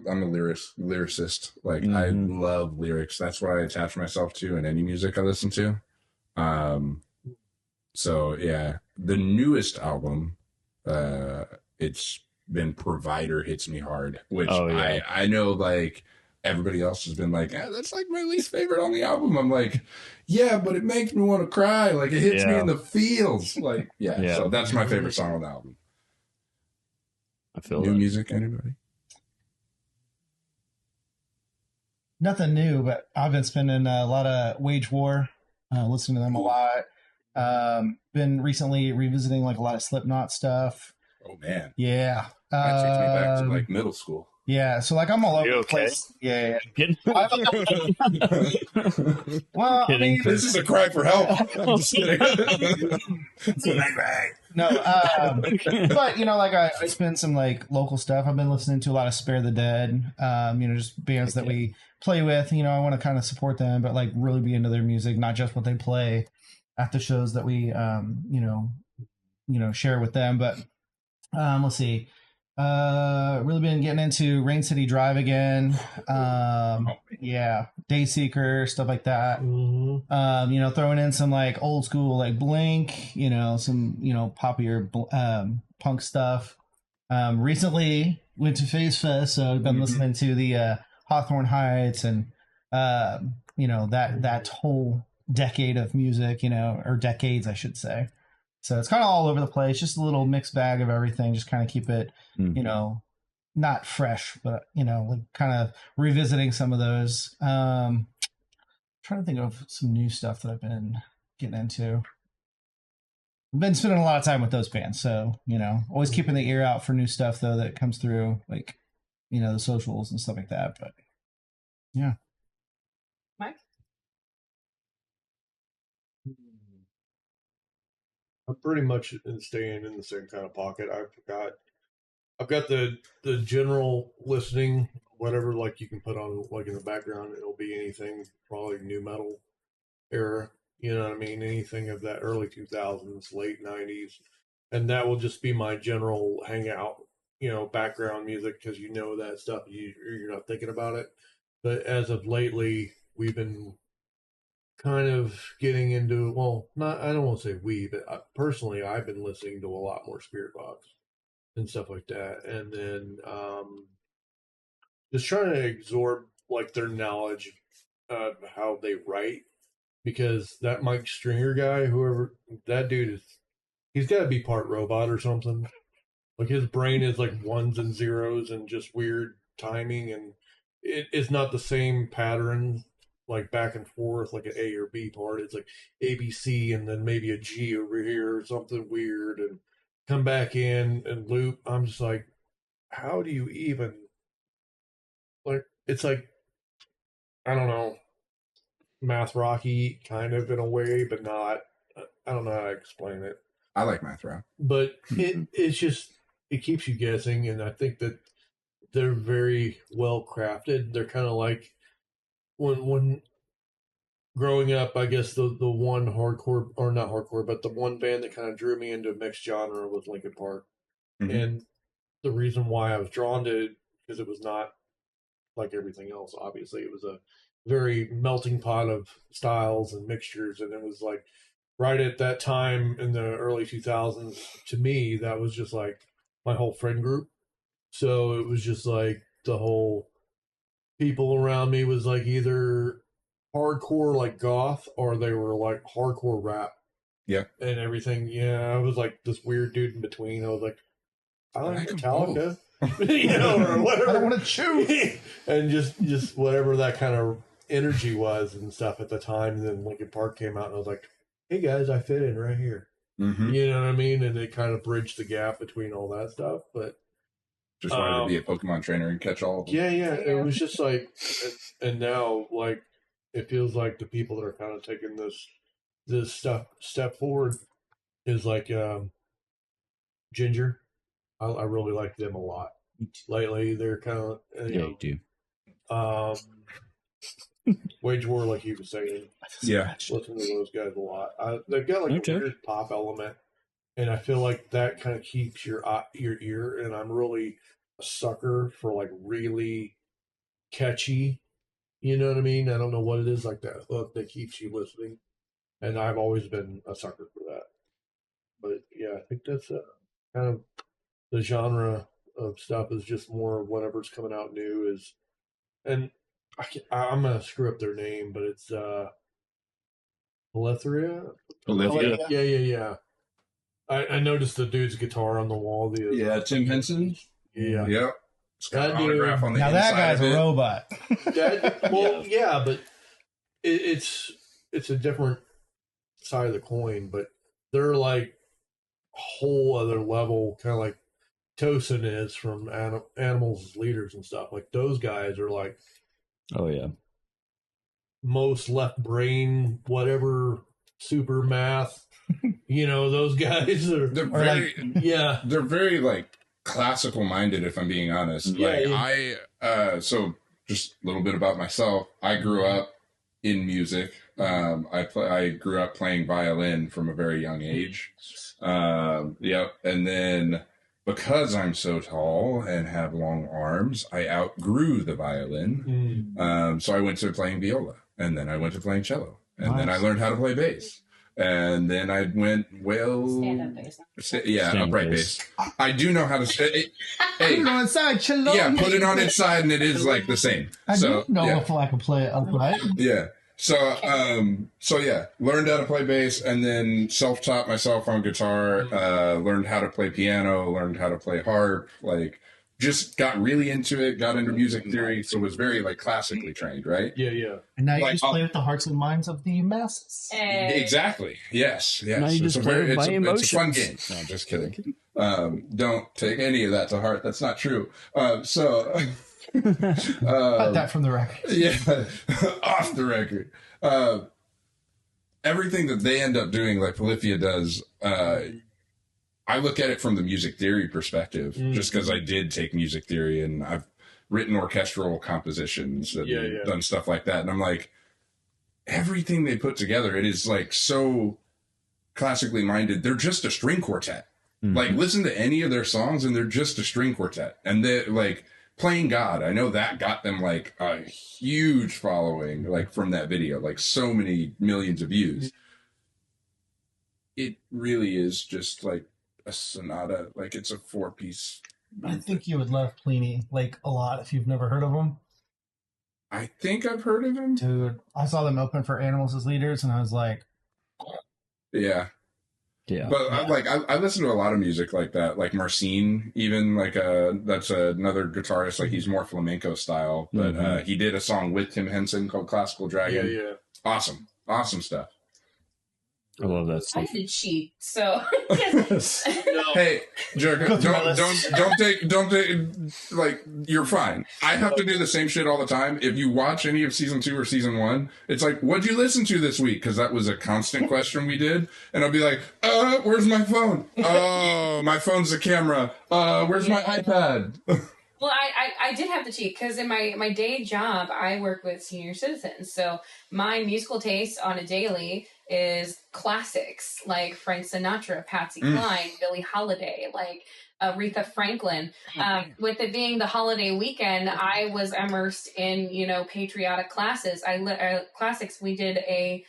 lyricist. Like I love lyrics. That's what I attach myself to in any music I listen to. So yeah, the newest album, it's been Provider Hits Me Hard, which Oh, yeah. I know like everybody else has been like, that's like my least favorite on the album. I'm like, yeah, but it makes me want to cry. Like, it hits me in the feels. Like, Yeah. so that's my favorite song on the album. I feel New that. music, anybody? Nothing new, but I've been spending a lot of Wage War, listening to them a lot. Been recently revisiting like a lot of Slipknot stuff. Oh, man. Yeah. That takes me back to like middle school. Yeah, so like I'm all over You the okay? place. Yeah. Kidding? Well, I mean, This is a cry for help. I'm just kidding. no, but you know, like I spend some like local stuff. I've been listening to a lot of Spare the Dead. You know, just bands that we play with. You know, I want to kind of support them, but like really be into their music, not just what they play at the shows that we, share with them. But let's see. Really been getting into Rain City Drive again. Yeah, Dayseeker, stuff like that. Throwing in some like old school like Blink, some poppier punk stuff. Recently went to Phase Fest, so I've been listening to the Hawthorne Heights and that whole decade of music, or decades, I should say. So it's kind of all over the place, just a little mixed bag of everything, just kind of keep it, not fresh, but, like kind of revisiting some of those. Trying to think of some new stuff that I've been getting into. I've been spending a lot of time with those bands. So, always keeping the ear out for new stuff, though, that comes through, like, the socials and stuff like that. But, yeah. Mike? I'm pretty much staying in the same kind of pocket. I've got the general listening, whatever like you can put on like in the background. It'll be anything probably new metal era. You know what I mean? Anything of that early 2000s, late 90s, and that will just be my general hangout. Background music because that stuff you're not thinking about it. But as of lately, we've been kind of getting into, well, not, I don't want to say we, but personally I've been listening to a lot more Spirit Box and stuff like that, and then just trying to absorb like their knowledge of how they write, because that Mike Stringer guy, whoever that dude is, he's got to be part robot or something. Like his brain is like ones and zeros and just weird timing, and it's not the same pattern like back and forth like an A or B part. It's like ABC and then maybe a G over here or something weird and come back in and loop. I'm just like, how do you even like? It's like, I don't know, math rocky kind of in a way, but not. I don't know how to explain it. I like math rock, but it's just it keeps you guessing, and I think that they're very well crafted. They're kind of like when growing up, I guess the one hardcore, or not hardcore, but the one band that kind of drew me into mixed genre was Linkin Park. And the reason why I was drawn to it, because it was not like everything else. Obviously, it was a very melting pot of styles and mixtures, and it was like right at that time in the early 2000s. To me, that was just like my whole friend group. So it was just like the whole people around me was like either hardcore like goth or they were like hardcore rap. Yeah. And everything. Yeah, I was like this weird dude in between. I was like, I like Metallica. Or whatever. I don't want to choose. And just whatever that kind of energy was and stuff at the time. And then Linkin Park came out and I was like, hey guys, I fit in right here. You know what I mean? And they kind of bridged the gap between all that stuff. But just wanted to be a Pokemon trainer and catch all of them. Yeah. It was just like, and now like it feels like the people that are kind of taking this step forward is like Ginger. I really like them a lot. Lately, they're kind of you do. Wage War, like you were saying. Yeah, listen to those guys a lot. They've got like a weird pop element, and I feel like that kind of keeps your ear. And I'm really a sucker for like really catchy. You know what I mean? I don't know what it is, like that hook that keeps you listening, and I've always been a sucker for that. But yeah, I think that's kind of the genre of stuff is just more whatever's coming out new is, and I'm gonna screw up their name, but it's Olethria. Olivia. Yeah. I noticed the dude's guitar on the wall. Yeah, Tim Henson. Yeah. Yep. It's got an That dude- autograph on the Now inside that guy's of a it. robot. Yeah, but it's a different side of the coin. But they're like a whole other level, kind of like Tosin is from Animals as Leaders and stuff. Like those guys are like Oh yeah. most left brain, whatever, super math. Those guys are. They're Or very, Yeah. they're very like classical minded. If I'm being honest, so just a little bit about myself. I grew up in music. I grew up playing violin from a very young age. Yep, and then because I'm so tall and have long arms, I outgrew the violin. So I went to playing viola, and then I went to playing cello, and then I learned how to play bass. And then I went, Stand-up bass. Stand-up upright bass. bass. I do know how to say. Hey, Put it on its side, chillin'. yeah, put it on its side, and it is like the same. I So do know yeah. if I can play it upright. Yeah. So yeah, learned how to play bass, and then self-taught myself on guitar. Learned how to play piano. Learned how to play harp. Like, just got really into it. Got into music theory, so was very like classically trained, right? Yeah. And now you Like, just play with the hearts and minds of the masses. Exactly. Yes. Now you It's just a play very, by it's a fun emotions. game. No, just kidding. Don't take any of that to heart. That's not true. Cut that from the record. Yeah, off the record. Everything that they end up doing, like Polyphia does, I look at it from the music theory perspective, just because I did take music theory and I've written orchestral compositions and done stuff like that. And I'm like, everything they put together, it is like so classically minded. They're just a string quartet. Like, listen to any of their songs and they're just a string quartet. And they're like, Playing God, I know that got them like a huge following, like from that video, like so many millions of views. It really is just like a sonata, like it's a 4-piece. I think you would love Pliny like a lot if you've never heard of them. I think I've heard of him. Dude, I saw them open for Animals as Leaders, and I was like, Yeah. Yeah. But I listen to a lot of music like that, like Marcin, even like that's another guitarist, like he's more flamenco style, but he did a song with Tim Henson called Classical Dragon. Yeah. Awesome stuff. I love that I stuff. had to cheat, so Hey, Jerk, Go through my list. don't take, like, you're fine. I have to do the same shit all the time. If you watch any of season 2 or season 1, it's like, what'd you listen to this week? Because that was a constant question we did. And I'll be like, where's my phone? Oh, my phone's the camera. Where's my iPad? Well, I did have to cheat because in my day job, I work with senior citizens. So my musical taste on a daily is classics like Frank Sinatra, Patsy Cline, Billie Holiday, like Aretha Franklin. With it being the holiday weekend, I was immersed in, patriotic classes. Classics. We did a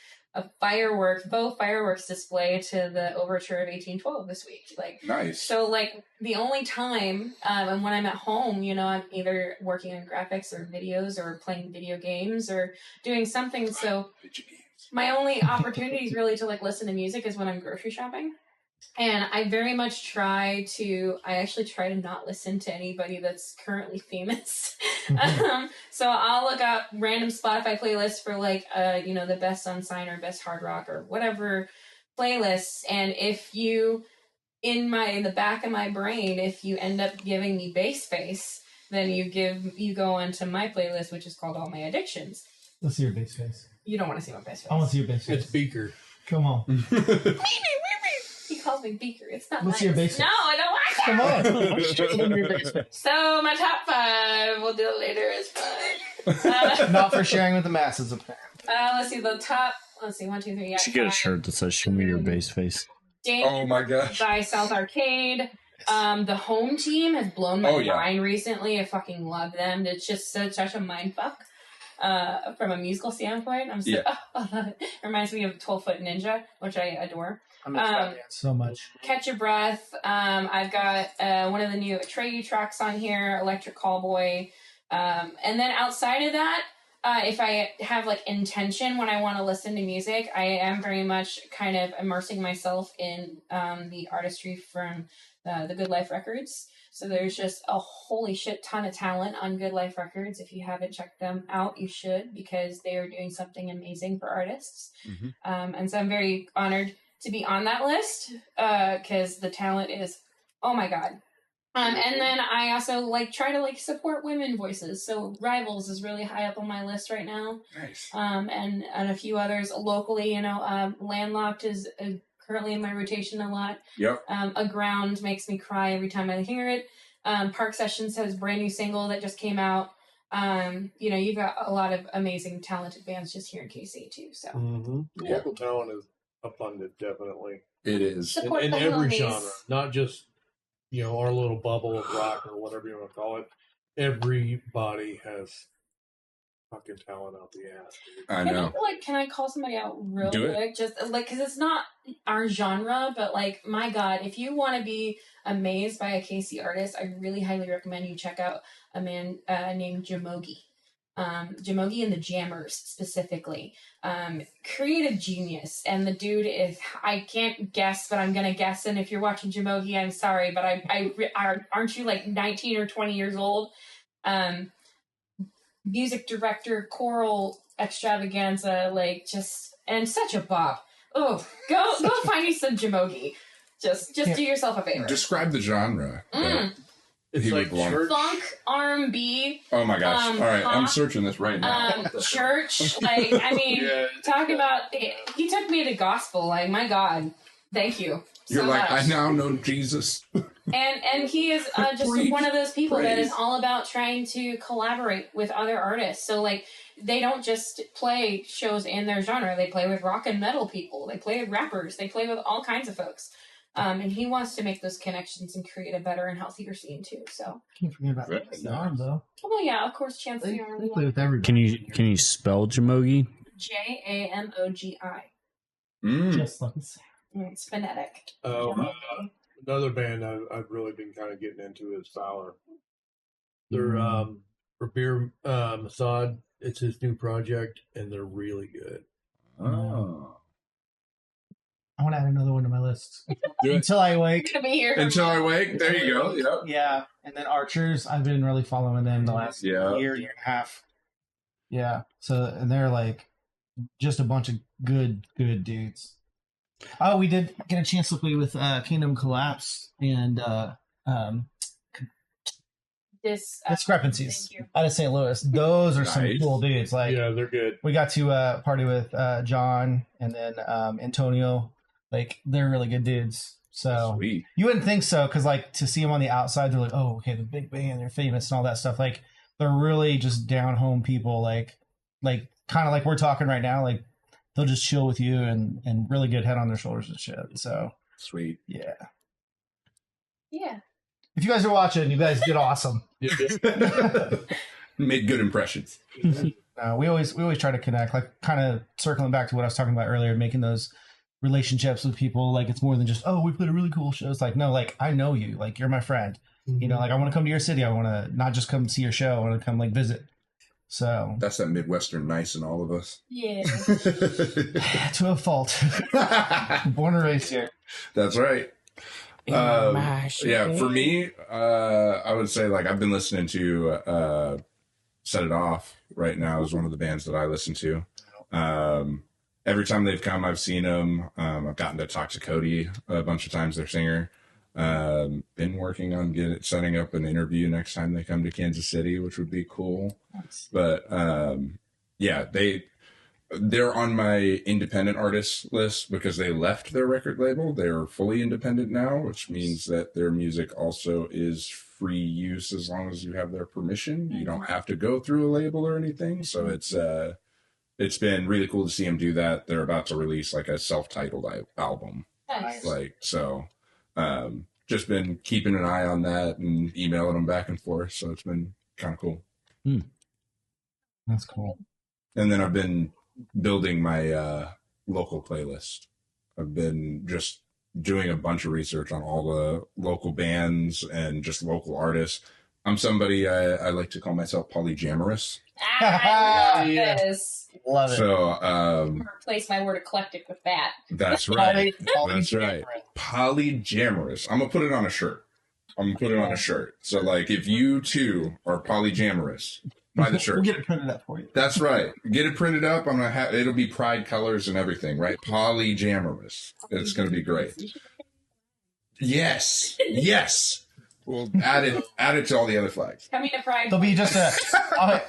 faux fireworks display to the overture of 1812 this week. Like, Nice. so like the only time, and when I'm at home, I'm either working on graphics or videos or playing video games or doing something. So my only opportunities really to like listen to music is when I'm grocery shopping. And I very much I actually try to not listen to anybody that's currently famous. So I'll look up random Spotify playlists for like, the best unsigned or best hard rock or whatever playlists. And if you, in the back of my brain, if you end up giving me bass face, then you go onto my playlist, which is called All My Addictions. let's see your bass face. You don't want to see my bass face. I want to see your bass face. It's Beaker. Come on. He calls me Beaker. It's not Let's nice. see your bass face. No, I don't like Come that. on. Show me your bass face. So my top 5, we'll do it later. It's fine. Not for sharing with the masses, apparently. Let's see the top. Let's see, 1, 2, 3. Yeah, Should get a 5. shirt that says "Show me your bass face." Danger Oh my gosh. by South Arcade. The Home Team has blown my mind recently. I fucking love them. It's just such a mind fuck. From a musical standpoint, I love it. It reminds me of 12-Foot Ninja, which I adore. So much. Catch Your Breath. I've got one of the new Atreyu tracks on here, Electric Callboy. And then outside of that, if I have like intention when I want to listen to music, I am very much kind of immersing myself in the artistry from the Good Life Records. So there's just a holy shit ton of talent on Good Life Records. If you haven't checked them out, you should, because they are doing something amazing for artists. And so I'm very honored to be on that list because the talent is, oh my god. And then I also like try to like support women voices. So Rivals is really high up on my list right now. Nice. And a few others locally. You know, Landlocked is currently in my rotation a lot. Yep. Aground makes me cry every time I hear it. Park Sessions has a brand new single that just came out. You know, you've got a lot of amazing, talented bands just here in KC too. So Yeah. Local talent is abundant, definitely. It is. support In the every homies. genre, not just, you know, our little bubble of rock or whatever you want to call it. Everybody has fucking talent out the ass. Dude. I know. Can I call somebody out real Do it. quick? Just like, because it's not our genre, but like, my God, if you want to be amazed by a KC artist, I really highly recommend you check out a man named Jamogi. Jamogi and the Jammers specifically. Creative genius. And the dude is, I can't guess, but I'm going to guess. And if you're watching Jamogi, I'm sorry, but aren't you like 19 or 20 years old? Music director, choral extravaganza, like just, and such a bop. Oh, go find you some Jamogi. Just do yourself a favor. Describe the genre. that It's he like would belong. church. Funk, R&B, Oh my gosh. All right. I'm pop, searching this right now. church. Like, I mean, Yeah. talk about, he took me to gospel. Like, my God, thank you so You're like, much. I now know Jesus. And he is just Preach, one of those people that praise. is all about trying to collaborate with other artists. So like they don't just play shows in their genre. They play with rock and metal people. They play with rappers. They play with all kinds of folks. And he wants to make those connections and create a better and healthier scene too. So, Can't forget about Very the arm though. well, yeah, of course, Chance They, the Arm. they play with everybody. Can you spell Jamogi? Jamogi. Mm. Just like it's It's phonetic. Another band I've really been kind of getting into is Fowler. They're Rabir Masad. It's his new project, and they're really good. Oh. I want to add another one to my list. Do it. Until I Awake. Gonna be here. Until I wake. There you go. Yep. Yeah. And then Archers, I've been really following them the last Yeah. year and a half. Yeah. So, and they're like just a bunch of good dudes. Oh, we did get a chance to play with Kingdom Collapse and Discrepancies Thank you. out of St. Louis. Those are some Nice. cool dudes. Like, Yeah, they're good. we got to party with John and then Antonio. Like, they're really good dudes. So Sweet. you wouldn't think so, because like to see them on the outside, they're like, oh, okay, the big band, they're famous and all that stuff. Like, they're really just down home people. Like kind of like we're talking right now. Like, they'll just chill with you and really get head on their shoulders and shit. So Sweet. yeah, Yeah. if you guys are watching, you guys did awesome. Made good impressions. We always try to connect, like kind of circling back to what I was talking about earlier, making those relationships with people. Like, it's more than just, oh, we played a really cool show. It's like, no, like, I know you, like, you're my friend. You know, like, I want to come to your city. I want to not just come see your show. I want to come like visit. So That's that Midwestern nice in all of us. Yeah. to a fault, born and raised here. That's right. Yeah, for me, I would say like I've been listening to Set It Off right now is one of the bands that I listen to. Every time they've come, I've seen them. I've gotten to talk to Cody a bunch of times, their singer. Been working on setting up an interview next time they come to Kansas City, which would be cool. But yeah, they're on my independent artist list because they left their record label. They're fully independent now, which means that their music also is free use as long as you have their permission. You don't have to go through a label or anything. So it's been really cool to see them do that. They're about to release like a self-titled album. Nice. Like, so just been keeping an eye on that and emailing them back and forth. So it's been kind of cool. That's cool. And then I've been building my local playlist. I've been just doing a bunch of research on all the local bands and just local artists. I'm somebody I like to call myself polyamorous. I love Yeah. this. Love it. So Replace my word eclectic with that. that's right. Poly- That's right. Polyamorous. I'm gonna put it on a shirt. So like, if you too are polyamorous, buy the shirt. We'll get it printed up for you. That's right. Get it printed up. I'm gonna have it'll be pride colors and everything, right? Polyamorous. It's gonna be great. Yes. We'll add it to all the other flags. Coming to Pride. There'll be just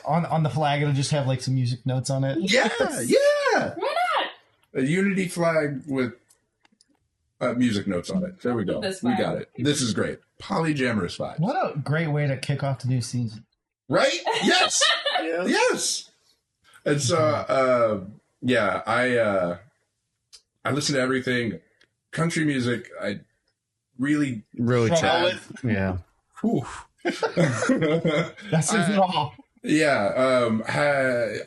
on the flag. It'll just have like some music notes on it. Yeah. Why not? A unity flag with music notes on it. There we go. This We flag. got it. This is great. Polyamorous flag. What a great way to kick off the new season. Right? Yes. Yes. And so, yeah, I listen to everything. Country music, I really, Really Struggle sad. Yeah. whew. That's it all. Yeah,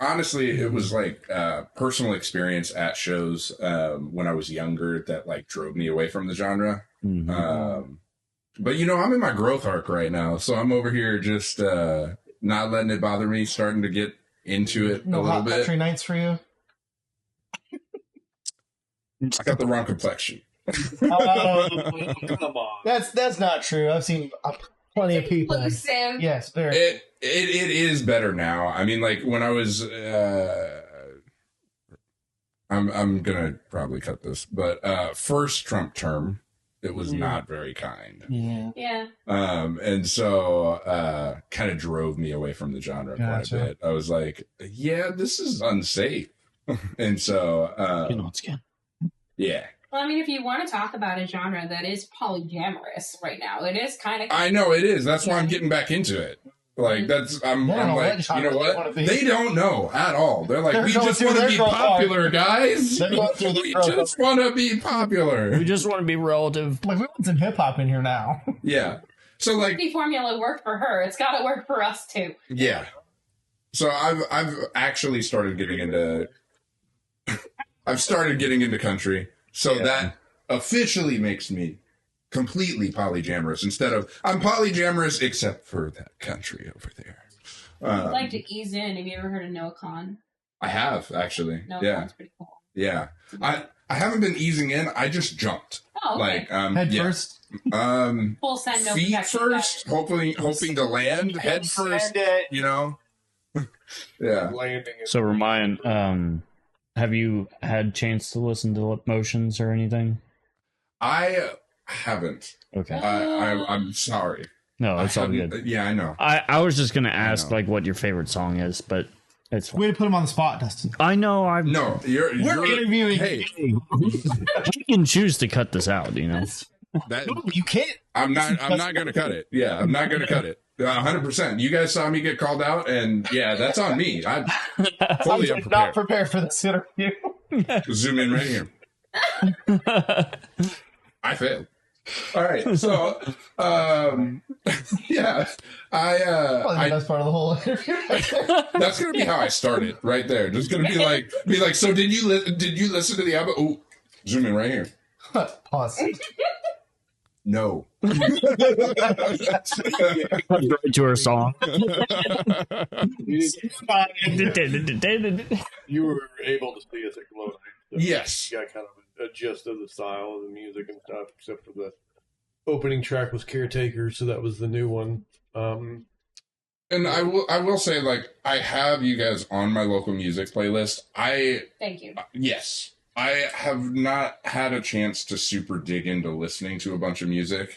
honestly, it was like personal experience at shows when I was younger that like drove me away from the genre. Mhm. But I'm in my growth arc right now, so I'm over here just not letting it bother me, starting to get into it a No little hot bit. country nights for you. I got the wrong complexion. Oh, Come on. that's not true. I've seen plenty of people. Inclusive. Yes, very. It is better now. I mean, like when I was, I'm gonna probably cut this, but first Trump term, it was not very kind. Yeah. Yeah. And so kind of drove me away from the genre quite Gotcha. a bit. I was like, yeah, this is unsafe. And so Skin on skin. yeah. Well, I mean, if you want to talk about a genre that is polyamorous right now, it is kind of. I know it is. That's why I'm getting back into it. Like that's I'm They don't I'm know like, what genre you know they wanna what? be. They don't know at all. They're like, They're we going just through want to their be growth arc. popular, guys. They're going through their We growth just arc. want to be popular. We just want to be relative. Like we want some hip hop in here now. Yeah. So like, The formula worked for her. It's got to work for us too. yeah. So I've actually started getting into country. So that officially makes me completely polyamorous instead of I'm polyamorous except for that country over there. I'd like to ease in. Have you ever heard of Noah Khan? I have actually. Noah Yeah. Khan's pretty cool. Yeah. I haven't been easing in. I just jumped. Oh, okay. Like Head yeah. first. Full send, no Feet protection. first, hoping to land. Head first. Yeah. Landing it. So Ramayan, have you had chance to listen to Motions or anything? I haven't. Okay. I'm sorry. No, it's I all haven't- good. Yeah, I know. I was just gonna ask know. like what your favorite song is, but it's fine. Way to put him on the spot, Dustin. I know No, you're interviewing- Hey, you can choose to cut this out, that You can't. I'm not gonna cut it. Yeah, I'm not gonna cut it. 100%. You guys saw me get called out, and yeah, that's on me. I fully I'm not unprepared. prepared for this interview. Zoom in right here. I failed. All right, so yeah, Probably the I best part of the whole interview. that's gonna be how I started right there. Just gonna be like, so did you listen to the album? Oh, zoom in right here. Pause. No. right to her song. You were able to see us at Glow Night. So Yes. You got kind of a gist of the style of the music and stuff, except for the opening track was Caretaker, so that was the new one. And I will say, like, I have you guys on my local music playlist. Thank you. Yes. I have not had a chance to super dig into listening to a bunch of music.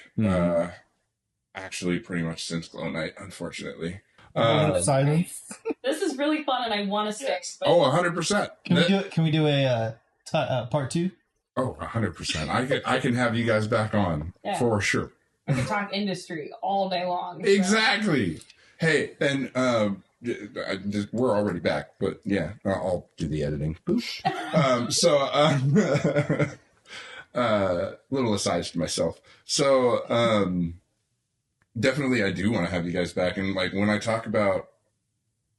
Actually, pretty much since Glow Night, unfortunately. Silence. This is really fun, and I want to stick. But 100%. Can we do a part 2? 100%. I can have you guys back on Yeah. for sure. I can talk industry all day long. so- Exactly. Hey, and we're already back, but yeah, I'll do the editing. Little asides to myself. So, definitely I do want to have you guys back. And like when I talk about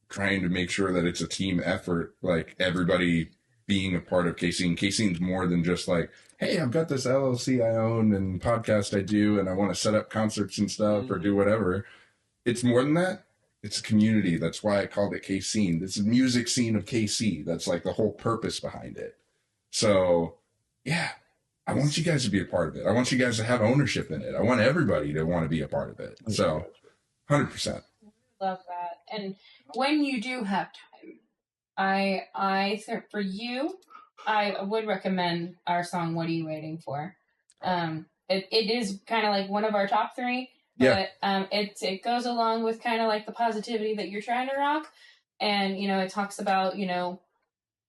trying to make sure that it's a team effort, like everybody being a part of KCene's more than just like, hey, I've got this LLC I own and podcast I do, and I want to set up concerts and stuff or do whatever. it's more than that. It's a community. That's why I called it KCene. This is music scene of KC. That's like the whole purpose behind it. So, yeah, I want you guys to be a part of it. I want you guys to have ownership in it. I want everybody to want to be a part of it. So, 100%. Love that. And when you do have time, I think for you, I would recommend our song "What Are You Waiting For." It is kind of like one of our top 3, but it goes along with kind of like the positivity that you're trying to rock, and it talks about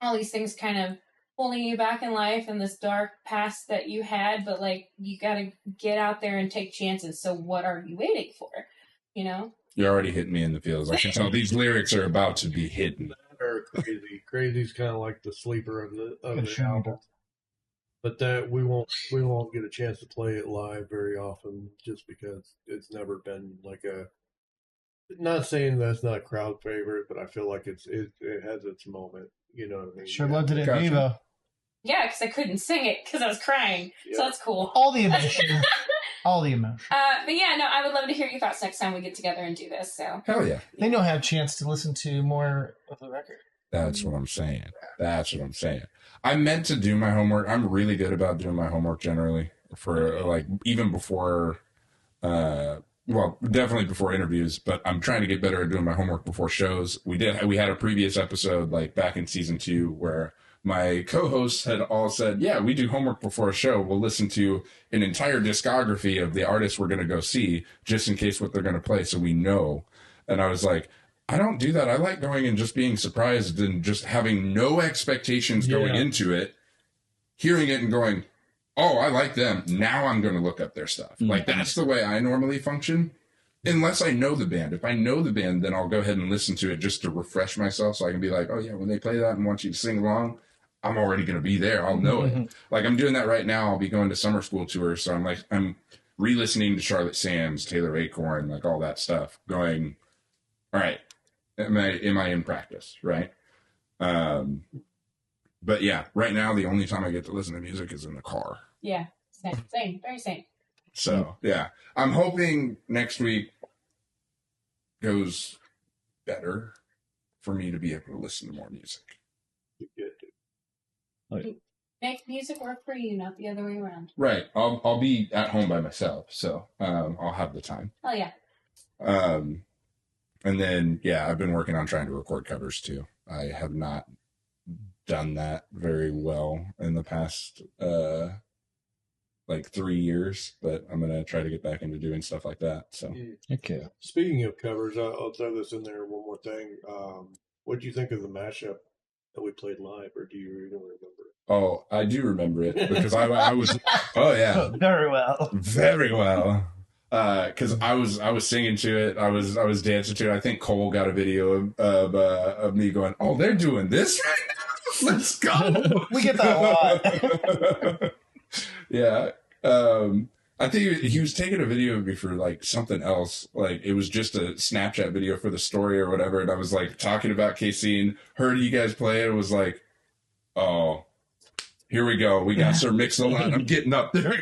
all these things kind of holding you back in life and this dark past that you had, but like you got to get out there and take chances. So what are you waiting for? You're already hitting me in the feels. I can tell these lyrics are about to be hidden. Or Crazy. Crazy's kind of like the sleeper of the sure. album. But that we won't get a chance to play it live very often, just because it's never been like a. Not saying that's not a crowd favorite, but I feel like it has its moment. You know what I mean? Sure loved it in Gotcha. Vivo. Yeah, because I couldn't sing it because I was crying. Yeah. So that's cool. All the emotion. All the emotion. But yeah, no, I would love to hear your thoughts next time we get together and do this. So Hell yeah. Then you'll have a chance to listen to more of the record. That's what I'm saying. I meant to do my homework. I'm really good about doing my homework generally for like even before, well, definitely before interviews, but I'm trying to get better at doing my homework before shows. We had a previous episode like back in season 2 where my co-hosts had all said, yeah, we do homework before a show. We'll listen to an entire discography of the artists we're going to go see just in case what they're going to play so we know. And I was like, I don't do that. I like going and just being surprised and just having no expectations going into it, hearing it and going, oh, I like them. Now I'm going to look up their stuff. Like, that's the way I normally function, unless I know the band. If I know the band, then I'll go ahead and listen to it just to refresh myself so I can be like, oh, yeah, when they play that and want you to sing along, I'm already going to be there. I'll know it. Like, I'm doing that right now. I'll be going to summer school tours. So I'm re-listening to Charlotte Sands, Taylor Acorn, like all that stuff, going, all right, am I in practice, right? But yeah, right now the only time I get to listen to music is in the car. yeah, same, very same. So yeah, I'm hoping next week goes better for me to be able to listen to more music. Make music work for you, not the other way around. Right. I'll be at home by myself, so I'll have the time. Oh yeah. And then yeah, I've been working on trying to record covers too. I have not done that very well in the past like 3 years, but I'm gonna try to get back into doing stuff like that. So Okay. Speaking of covers, I'll throw this in there. One more thing. What do you think of the mashup that we played live, or do you even remember it? oh, I do remember it because I was oh yeah, Very well. very well. Because I was singing to it, I was dancing to it. I think Cole got a video of me going, "Oh, they're doing this right now. Let's go." We get that a lot. Yeah. I think he was taking a video of me for like something else. Like it was just a Snapchat video for the story or whatever. And I was like talking about KCene, heard you guys play it. It was like, oh, here we go. We got Sir Mix-a-Lot. I'm getting up there.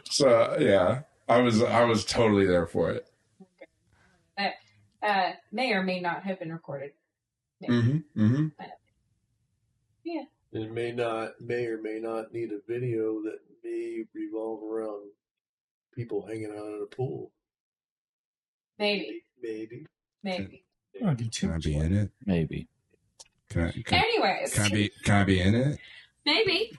So yeah, I was totally there for it. May or may not have been recorded. Mm-hmm. Yeah. It may or may not need a video that may revolve around people hanging out at a pool. Maybe. Oh, do too Can I much. be in it? Maybe. Anyways. Can I be in it? Maybe.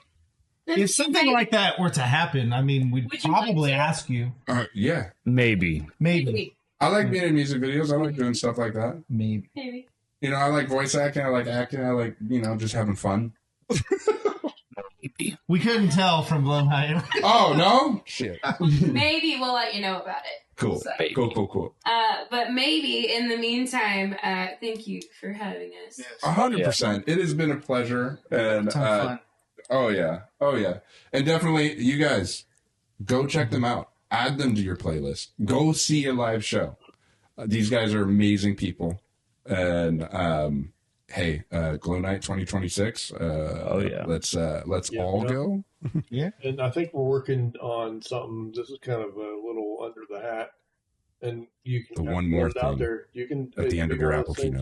If something like that were to happen, I mean, we'd Would you like probably to? ask you. Yeah. Maybe. Maybe. I like being in music videos. I like doing stuff like that. Maybe. Maybe. You know, I like voice acting. I like acting. I like, just having fun. We couldn't tell from Blow High. Oh, no? Shit. Maybe we'll let you know about it. Cool. So, Cool. but maybe in the meantime, thank you for having us. 100%. It has been a pleasure. And Ton of fun. oh yeah. And definitely, you guys, go check them out. Add them to your playlist. Go see a live show. These guys are amazing people. And hey, Glow Night 2026. Oh yeah. Let's Yeah, all yeah. go. And I think we're working on something. This is kind of a little under the hat. and you can The kind of one more put it out thing there. You can at the end of it's your one Apple those things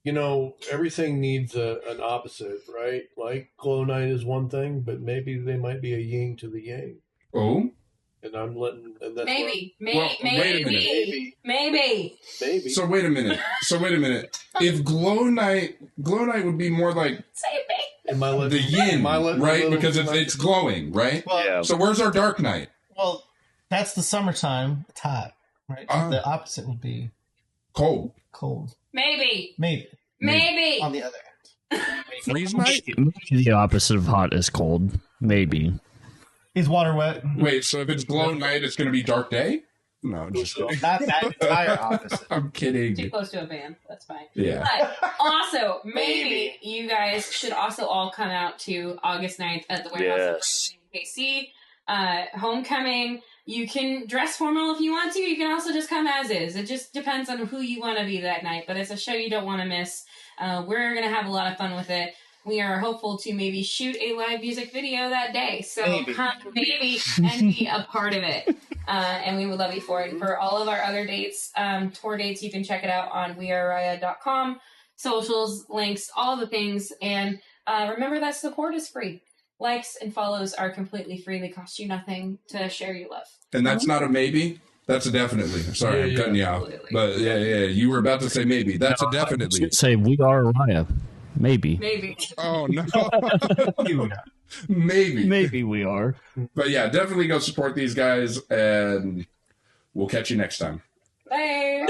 keynote. that, everything needs an opposite, right? Like glow night is one thing, but maybe they might be a yin to the yang. Oh, And I'm letting, and that's Maybe. Well, wait a minute. Maybe. maybe. so wait a minute. If glow night would be more like Am I letting, the yin, am I letting right? little- Because it's glowing, right? Well, Yeah. So where's our dark night? well, that's the summertime. It's hot, right? The opposite would be Cold. cold. Maybe. Maybe. On the other end. Freeze night? The opposite of hot is cold. Maybe. Is water wet? Wait, so if it's glow night, it's going to be dark day? No, I'm just kidding. Not that entire opposite. I'm Too kidding. close to a band. That's fine. Yeah. But also, maybe you guys should also all come out to August 9th at the Warehouse in KC. Homecoming. You can dress formal if you want to. You can also just come as is. It just depends on who you want to be that night. But it's a show you don't want to miss. We're going to have a lot of fun with it. We are hopeful to maybe shoot a live music video that day. So come maybe and be a part of it. And we would love you for it. For all of our other dates, tour dates, you can check it out on wearearya.com. Socials, links, all the things. And remember that support is free. Likes and follows are completely free. They cost you nothing to share your love. And that's not a maybe? That's a definitely. Sorry, I'm cutting you off. Absolutely. But yeah, you were about to say maybe. That's a definitely. Say We Are Arya. Maybe. Maybe. Oh, no. Maybe. Maybe we are. But yeah, definitely go support these guys, and we'll catch you next time. Bye.